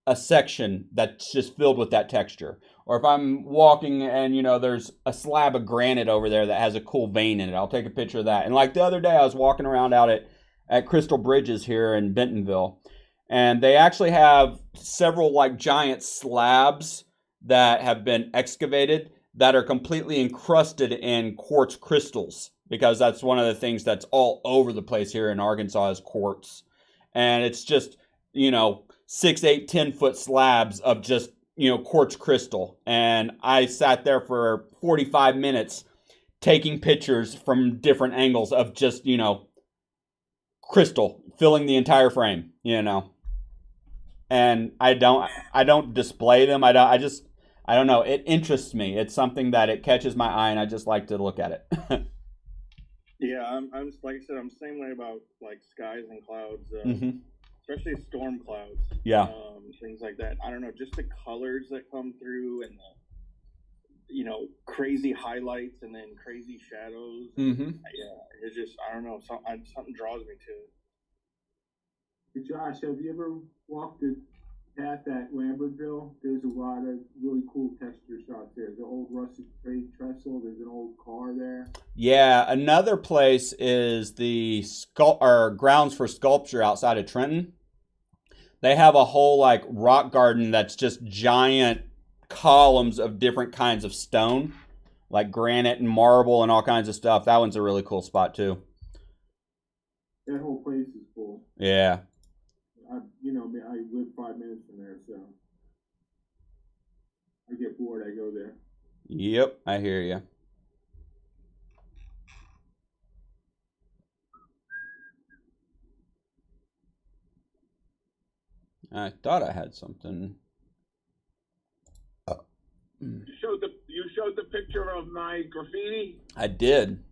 a section that's just filled with that texture. Or if I'm walking and, there's a slab of granite over there that has a cool vein in it, I'll take a picture of that. And like the other day, I was walking around out at Crystal Bridges here in Bentonville, and they actually have several like giant slabs that have been excavated that are completely encrusted in quartz crystals, because that's one of the things that's all over the place here in Arkansas is quartz. And it's just, 6, 8, 10-foot slabs of just, quartz crystal. And I sat there for 45 minutes taking pictures from different angles of just, crystal filling the entire frame, And I don't display them. I don't know. It interests me. It's something that it catches my eye, and I just like to look at it. Yeah, I'm like I said, I'm the same way about like skies and clouds, especially storm clouds. Yeah. Things like that. I don't know, just the colors that come through and the, crazy highlights and then crazy shadows. Yeah, it's just I don't know, something draws me to it. Hey, Josh, have you ever walked the path at Lambertville? There's a lot of really cool texture shots there. The old rusted trade trestle. There's an old car there. Yeah, another place is the Grounds for Sculpture outside of Trenton. They have a whole like rock garden that's just giant columns of different kinds of stone, like granite and marble and all kinds of stuff. That one's a really cool spot too. That whole place is cool. Yeah. I live 5 minutes from there, so I get bored, I go there. Yep, I hear you. I thought I had something. You showed the picture of my graffiti? I did.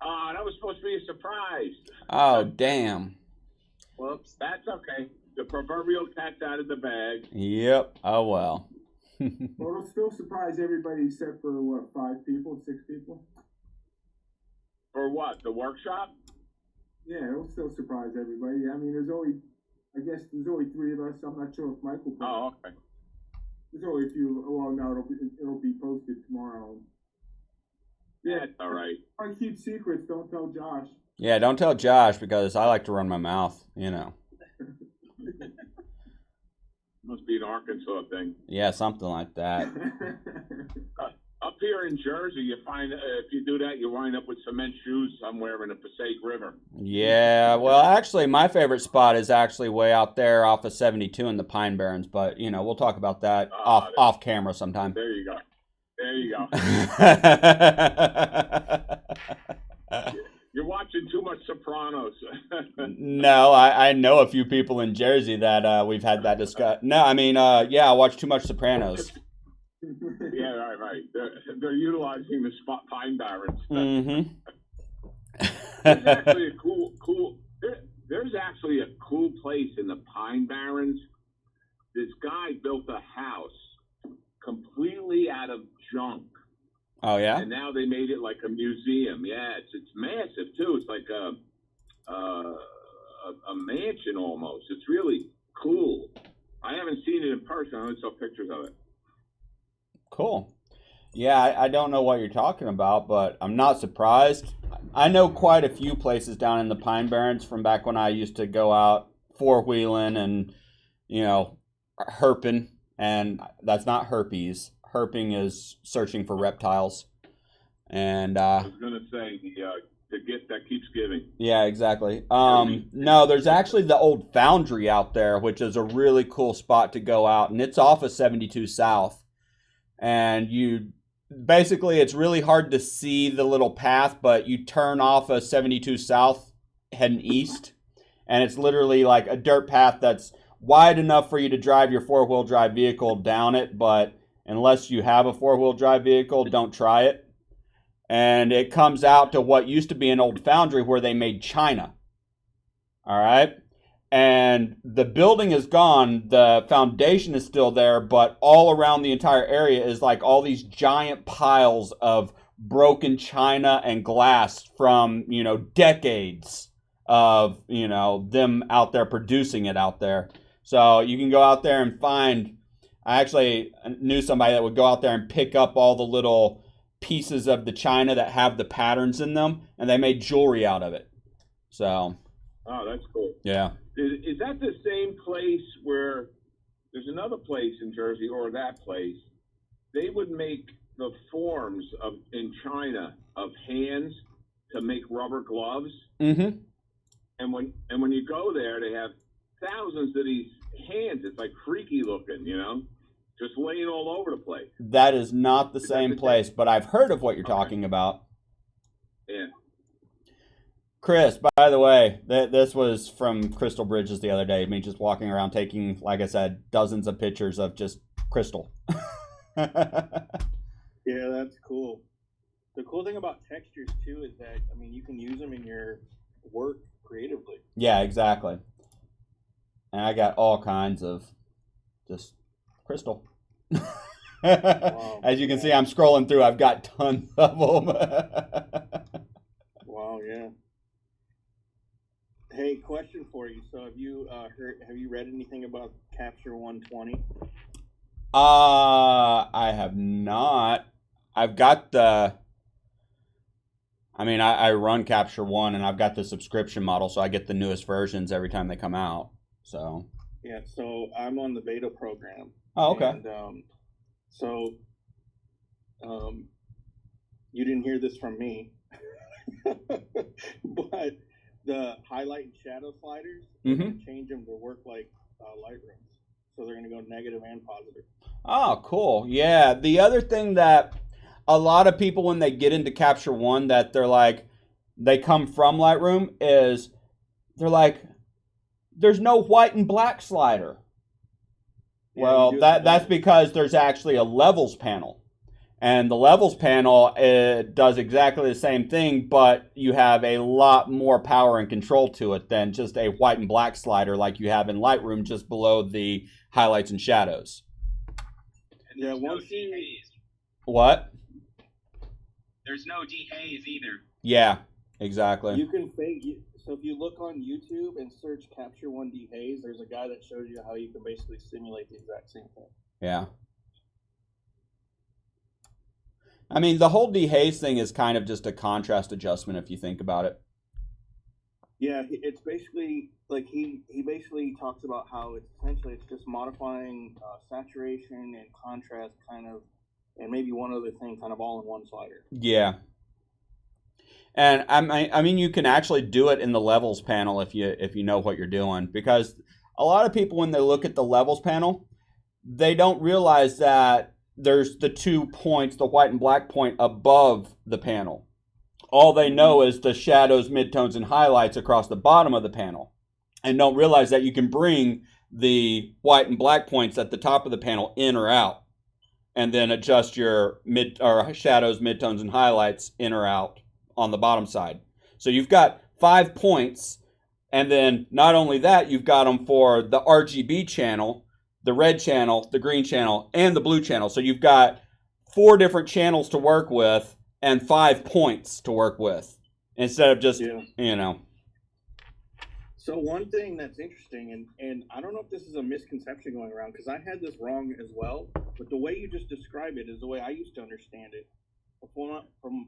That was supposed to be a surprise. Oh, damn. Whoops. That's okay. The proverbial cat's out of the bag. Yep. Oh, well. Well, it'll still surprise everybody except for, 5 people, 6 people? For what? The workshop? Yeah, it'll still surprise everybody. I mean, there's only 3 of us. I'm not sure if Michael. Oh, okay. There's only a few. Well, no, it'll be posted tomorrow. Yeah, it's all right. I keep secrets. Don't tell Josh. Yeah, don't tell Josh because I like to run my mouth, Must be an Arkansas thing. Yeah, something like that. Up here in Jersey, you find if you do that, you wind up with cement shoes somewhere in the Passaic River. Yeah, well, actually, my favorite spot is actually way out there off of 72 in the Pine Barrens, but we'll talk about that off camera sometime. There you go. There you go. You're watching too much Sopranos. No, I know a few people in Jersey that we've had that discussion. No, I mean, I watch too much Sopranos. Yeah, right. They're utilizing the Pine Barrens. Mm-hmm. There's actually a cool. there's actually a cool place in the Pine Barrens. This guy built a house completely out of junk. Oh yeah. And now they made it like a museum. Yeah, it's massive too. It's like a mansion almost. It's really cool. I haven't seen it in person. I only saw pictures of it. Cool. Yeah, I don't know what you're talking about, but I'm not surprised. I know quite a few places down in the Pine Barrens from back when I used to go out four-wheeling and, herping. And that's not herpes. Herping is searching for reptiles. And I was going to say, the gift that keeps giving. Yeah, exactly. No, there's actually the old foundry out there, which is a really cool spot to go out. And it's off of 72 South. And it's really hard to see the little path, but you turn off of 72 South heading east, and it's literally like a dirt path that's wide enough for you to drive your four-wheel drive vehicle down it, but unless you have a four-wheel drive vehicle, don't try it. And it comes out to what used to be an old foundry where they made china. All right? And the building is gone, the foundation is still there, but all around the entire area is like all these giant piles of broken china and glass from, decades of, them out there producing it out there. So you can go out there and I actually knew somebody that would go out there and pick up all the little pieces of the china that have the patterns in them, and they made jewelry out of it. So. Oh, that's cool. Yeah. Is that the same place where there's another place in Jersey, or that place? They would make the forms in China of hands to make rubber gloves. Mm-hmm. And when you go there, they have thousands of these hands. It's like freaky looking, just laying all over the place. That is not the same place, but I've heard of what you're talking about. Yeah. Chris, by the way, this was from Crystal Bridges the other day. Me just walking around taking, like I said, dozens of pictures of just crystal. Yeah, that's cool. The cool thing about textures, too, is that, you can use them in your work creatively. Yeah, exactly. And I got all kinds of just crystal. Wow. As you can see, I'm scrolling through. I've got tons of them. Wow, yeah. Hey, question for you. So, have you read anything about Capture 120? I have not. I've got I run Capture One, and I've got the subscription model, so I get the newest versions every time they come out. So. Yeah. So I'm on the beta program. Oh, okay. And you didn't hear this from me, but the highlight and shadow sliders, they're going to change them to work like Lightrooms. So they're going to go negative and positive. Oh, cool. Yeah. The other thing that a lot of people, when they get into Capture One, that they're like, they come from Lightroom, is they're like, there's no white and black slider. Yeah, Well, that's because there's actually a levels panel. And the levels panel does exactly the same thing, but you have a lot more power and control to it than just a white and black slider like you have in Lightroom just below the highlights and shadows. Yeah, once What? There's no dehaze either. Yeah, exactly. You can so if you look on YouTube and search Capture One dehaze, there's a guy that shows you how you can basically simulate the exact same thing. Yeah. The whole dehaze thing is kind of just a contrast adjustment if you think about it. Yeah, it's basically like he basically talks about how it's just modifying saturation and contrast kind of, and maybe one other thing kind of all in one slider. Yeah. And you can actually do it in the levels panel if you know what you're doing, because a lot of people, when they look at the levels panel, they don't realize that there's the 2 points, the white and black point above the panel. All they know is the shadows, midtones, and highlights across the bottom of the panel, and don't realize that you can bring the white and black points at the top of the panel in or out, and then adjust your shadows, midtones, and highlights in or out on the bottom side. So you've got 5 points And then not only that, you've got them for the RGB channel, the red channel, the green channel, and the blue channel. So you've got 4 different channels to work with and 5 points to work with instead of just, you know. So one thing that's interesting, and I don't know if this is a misconception going around, because I had this wrong as well, but the way you just described it is the way I used to understand it. From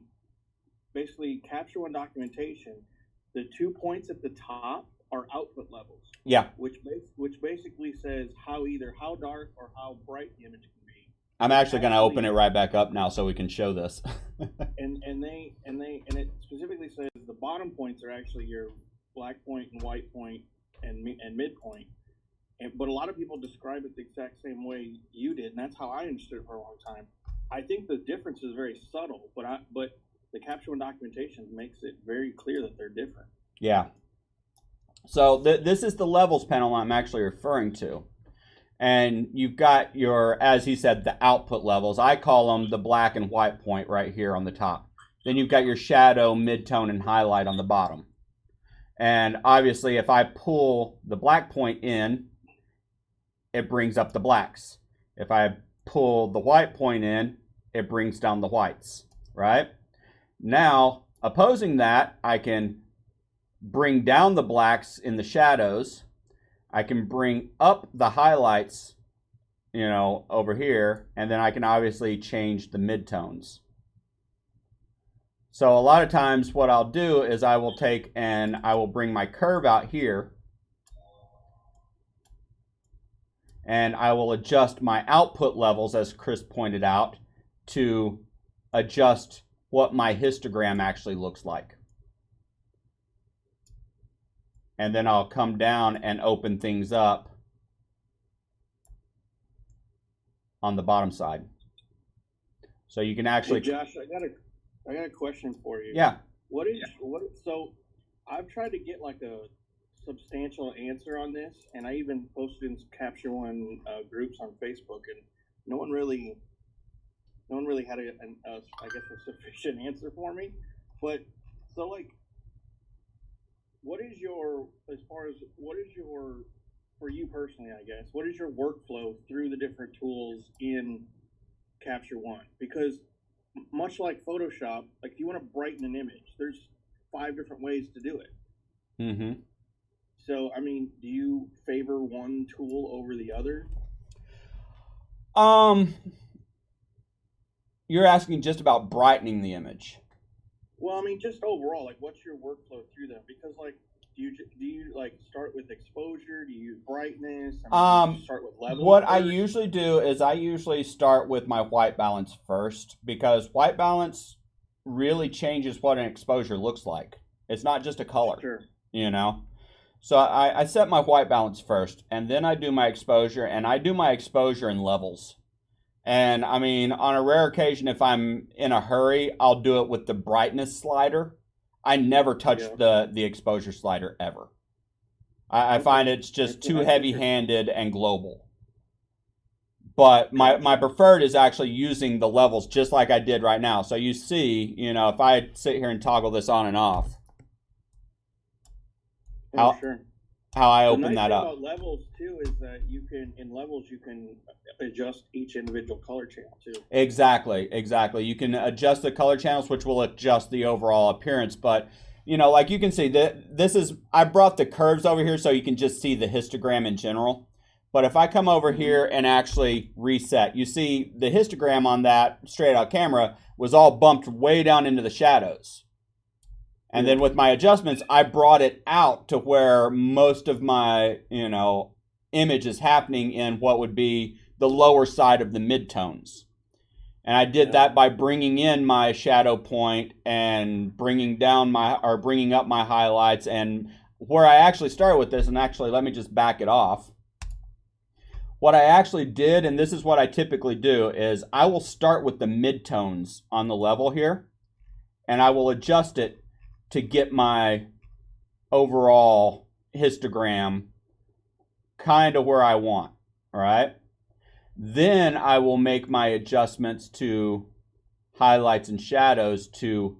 basically Capture One documentation, the 2 points at the top are output levels. Yeah. Which basically says how dark or how bright the image can be. I'm actually going to open it right back up now so we can show this. and it specifically says the bottom points are actually your black point and white point and midpoint. But a lot of people describe it the exact same way you did, and that's how I understood it for a long time. I think the difference is very subtle, but the Capture One documentation makes it very clear that they're different. Yeah. So this is the levels panel I'm actually referring to. And you've got your, as he said, the output levels. I call them the black and white point right here on the top. Then you've got your shadow, midtone, and highlight on the bottom. And obviously, if I pull the black point in, it brings up the blacks. If I pull the white point in, it brings down the whites, right? Now, opposing that, I can bring down the blacks in the shadows. I can bring up the highlights, you know, over here, and then I can obviously change the midtones. So a lot of times what I'll do is I will take and I will bring my curve out here, and I will adjust my output levels, as Chris pointed out, to adjust what my histogram actually looks like. And then I'll come down and open things up on the bottom side. So you can actually... Hey Josh, I got a question for you. Yeah. So I've tried to get like a substantial answer on this, and I even posted in Capture One groups on Facebook, and no one really had I guess a sufficient answer for me. But so like, for you personally, I guess, what is your workflow through the different tools in Capture One? Because much like Photoshop, like if you want to brighten an image, there's 5 different ways to do it. Mm-hmm. So, I mean, do you favor one tool over the other? You're asking just about brightening the image. Well, I mean, just overall, like, what's your workflow through them? Because, like, do you like start with exposure? Do you use brightness? I mean, do you start with levels? What first? I usually do is I usually start with my white balance first, because white balance really changes what an exposure looks like. It's not just a color, Sure. you know? So I set my white balance first, and then I do my exposure, and I do my exposure in levels. And I mean, on a rare occasion, if I'm in a hurry, I'll do it with the brightness slider. I never touch the exposure slider ever. I find it's just too heavy-handed and global. But my preferred is actually using the levels just like I did right now. So you see, you know, if I sit here and toggle this on and off, how I open that up. The nice thing about levels too is that you can adjust each individual color channel too. Exactly. You can adjust the color channels, which will adjust the overall appearance. But you know, like you can see that this is, I brought the curves over here so you can just see the histogram in general. But if I come over here and actually reset, you see the histogram on that straight out camera was all bumped way down into the shadows. And then with my adjustments, I brought it out to where most of my, you know, image is happening in what would be the lower side of the midtones. And I did that by bringing in my shadow point and bringing up my highlights. And where I actually started with this, and actually let me just back it off. What I actually did, and this is what I typically do, is I will start with the midtones on the level here, and I will adjust it to get my overall histogram kind of where I want, all right? Then I will make my adjustments to highlights and shadows to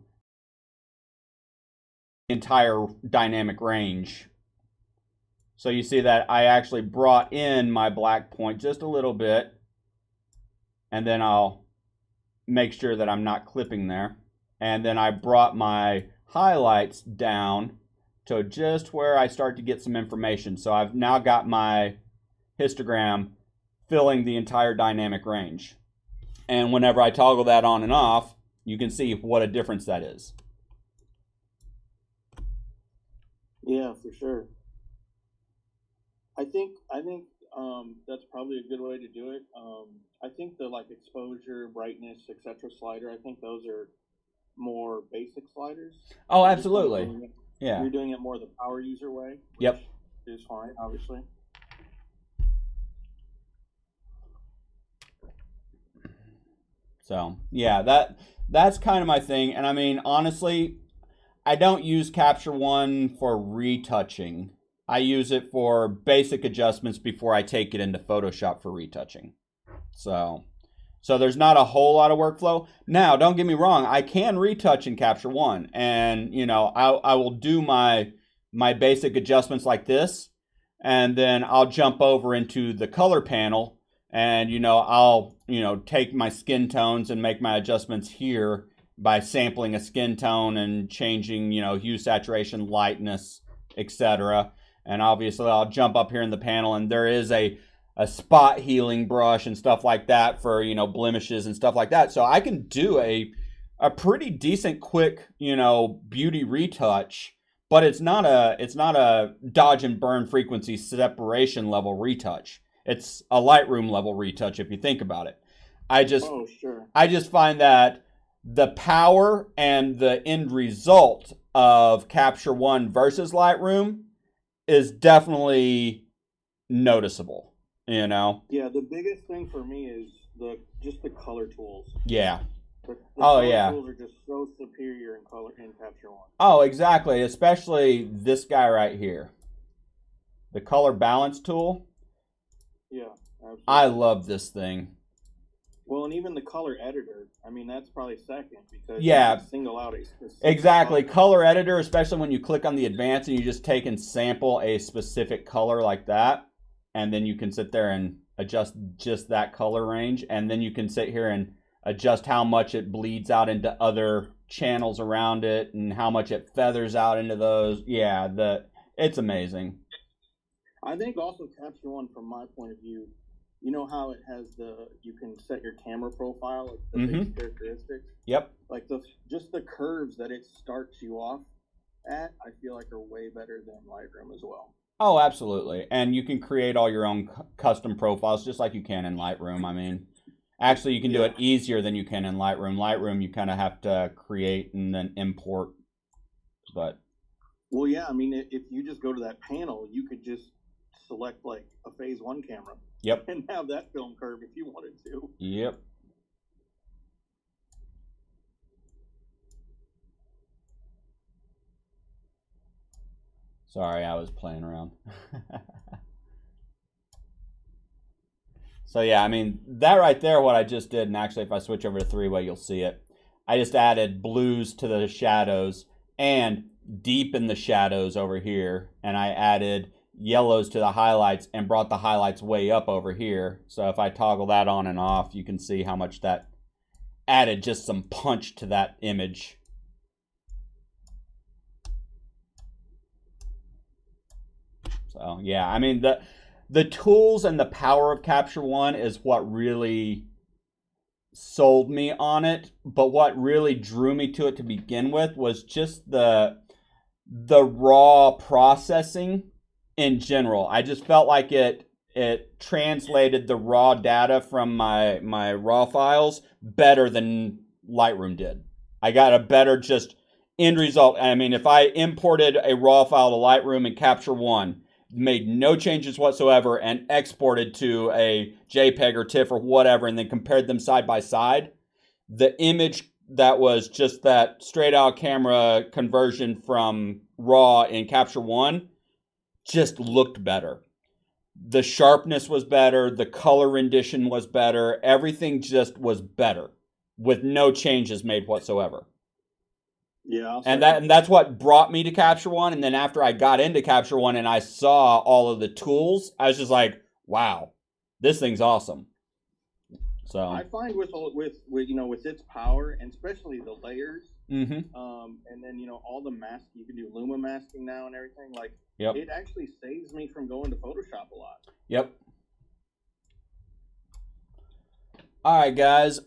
the entire dynamic range So you see that I actually brought in my black point just a little bit, and then I'll make sure that I'm not clipping there. And then I brought my highlights down to just where I start to get some information. So I've now got my histogram filling the entire dynamic range. And whenever I toggle that on and off, you can see what a difference that is. Yeah, for sure. I think that's probably a good way to do it. I think the like exposure, brightness, etc. slider. I think those are more basic sliders. Oh, absolutely. Yeah. You're doing it more the power user way. Yep. Is fine, obviously. So yeah, that's kind of my thing. And I mean, honestly, I don't use Capture One for retouching. I use it for basic adjustments before I take it into Photoshop for retouching. So there's not a whole lot of workflow. Now, don't get me wrong, I can retouch in Capture One, and you know, I will do my basic adjustments like this, and then I'll jump over into the color panel, and you know, I'll take my skin tones and make my adjustments here by sampling a skin tone and changing hue, saturation, lightness, etc. And obviously I'll jump up here in the panel, and there is a spot healing brush and stuff like that for blemishes and stuff like that. So I can do a pretty decent quick beauty retouch, but it's not a dodge and burn frequency separation level retouch. It's a Lightroom level retouch if you think about it. I just find that the power and the end result of Capture One versus Lightroom is definitely noticeable, Yeah, the biggest thing for me is just the color tools. Yeah. The yeah. tools are just so superior in color in Capture One. Oh, exactly. Especially this guy right here. The color balance tool. Yeah, absolutely. I love this thing. Well, and even the color editor, I mean, that's probably second because you can single out a specific exactly color. Color editor, especially when you click on the advanced and you just take and sample a specific color like that, and then you can sit there and adjust just that color range, and then you can sit here and adjust how much it bleeds out into other channels around it and how much it feathers out into those. Yeah, it's amazing. I think also Capture One, from my point of view, you know how it has you can set your camera profile, like the base characteristics. Yep. Like just the curves that it starts you off at, I feel like are way better than Lightroom as well. Oh, absolutely. And you can create all your own custom profiles just like you can in Lightroom. I mean, actually, you can do it easier than you can in Lightroom. Lightroom, you kind of have to create and then import. But well, yeah, I mean, if you just go to that panel, you could just select like a phase 1 camera. Yep. And have that film curve if you wanted to. Yep. Sorry, I was playing around. So yeah, I mean, that right there, what I just did, and actually if I switch over to three-way, you'll see it. I just added blues to the shadows and deepened the shadows over here, and I added yellows to the highlights and brought the highlights way up over here. So if I toggle that on and off, you can see how much that added just some punch to that image. So yeah, I mean, the tools and the power of Capture One is what really sold me on it. But what really drew me to it to begin with was just the raw processing in general. I just felt like it translated the raw data from my raw files better than Lightroom did. I got a better just end result. I mean, if I imported a raw file to Lightroom and Capture One, made no changes whatsoever, and exported to a JPEG or TIFF or whatever, and then compared them side by side, the image that was just that straight out camera conversion from raw in Capture One just looked better. The sharpness was better, the color rendition was better, everything just was better with no changes made whatsoever. Yeah, And that's what brought me to Capture One. And then after I got into Capture One and I saw all of the tools, I was just like, wow, this thing's awesome. So I find with with its power, and especially the layers, and then all the mask, you can do Luma masking now and everything. Like, yep. It actually saves me from going to Photoshop a lot. Yep. All right, guys.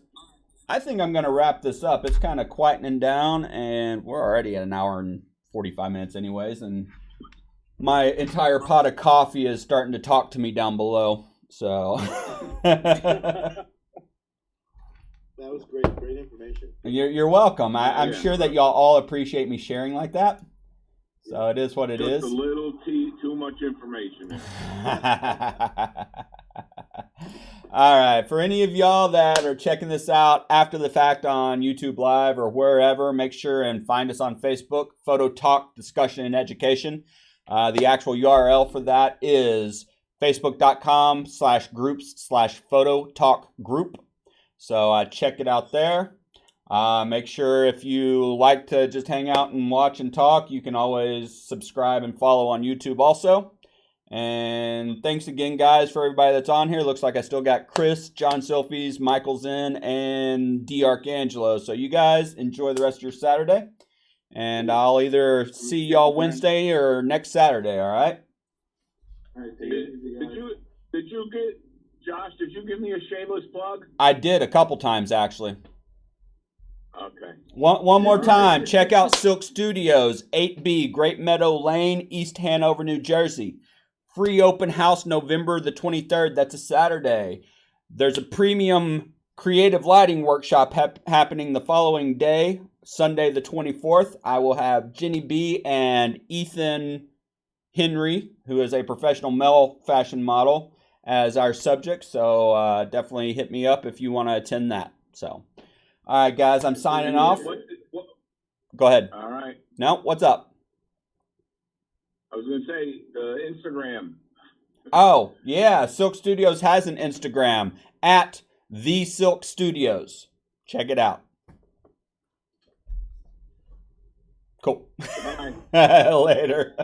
I think I'm going to wrap this up. It's kind of quietening down, and we're already at an hour and 45 minutes anyways, and my entire pot of coffee is starting to talk to me down below. So That was great information. You're welcome. I'm sure that y'all all appreciate me sharing like that. So it is what it is. Just a little too much information. All right. For any of y'all that are checking this out after the fact on YouTube Live or wherever, make sure and find us on Facebook, Photo Talk Discussion and Education. The actual URL for that is facebook.com/groups/photo talk group. So check it out there. Make sure if you like to just hang out and watch and talk, you can always subscribe and follow on YouTube also. And thanks again, guys, for everybody that's on here. Looks like I still got Chris, John Silfies, Michael Zinn, and D. Arcangelo. So you guys enjoy the rest of your Saturday. And I'll either see y'all Wednesday or next Saturday, all right? All right, Did you get, Josh, did you give me a shameless plug? I did a couple times, actually. Okay. One more time, check out Silk Studios, 8B, Great Meadow Lane, East Hanover, New Jersey. Free open house November the 23rd. That's a Saturday. There's a premium creative lighting workshop happening the following day, Sunday the 24th. I will have Jenny B and Ethan Henry, who is a professional male fashion model, as our subject. So definitely hit me up if you want to attend that. So, all right, guys, I'm signing off. Go ahead. All right. No, what's up? I was going to say the Instagram. Oh, yeah. Silk Studios has an Instagram at The Silk Studios. Check it out. Cool. Bye. Later.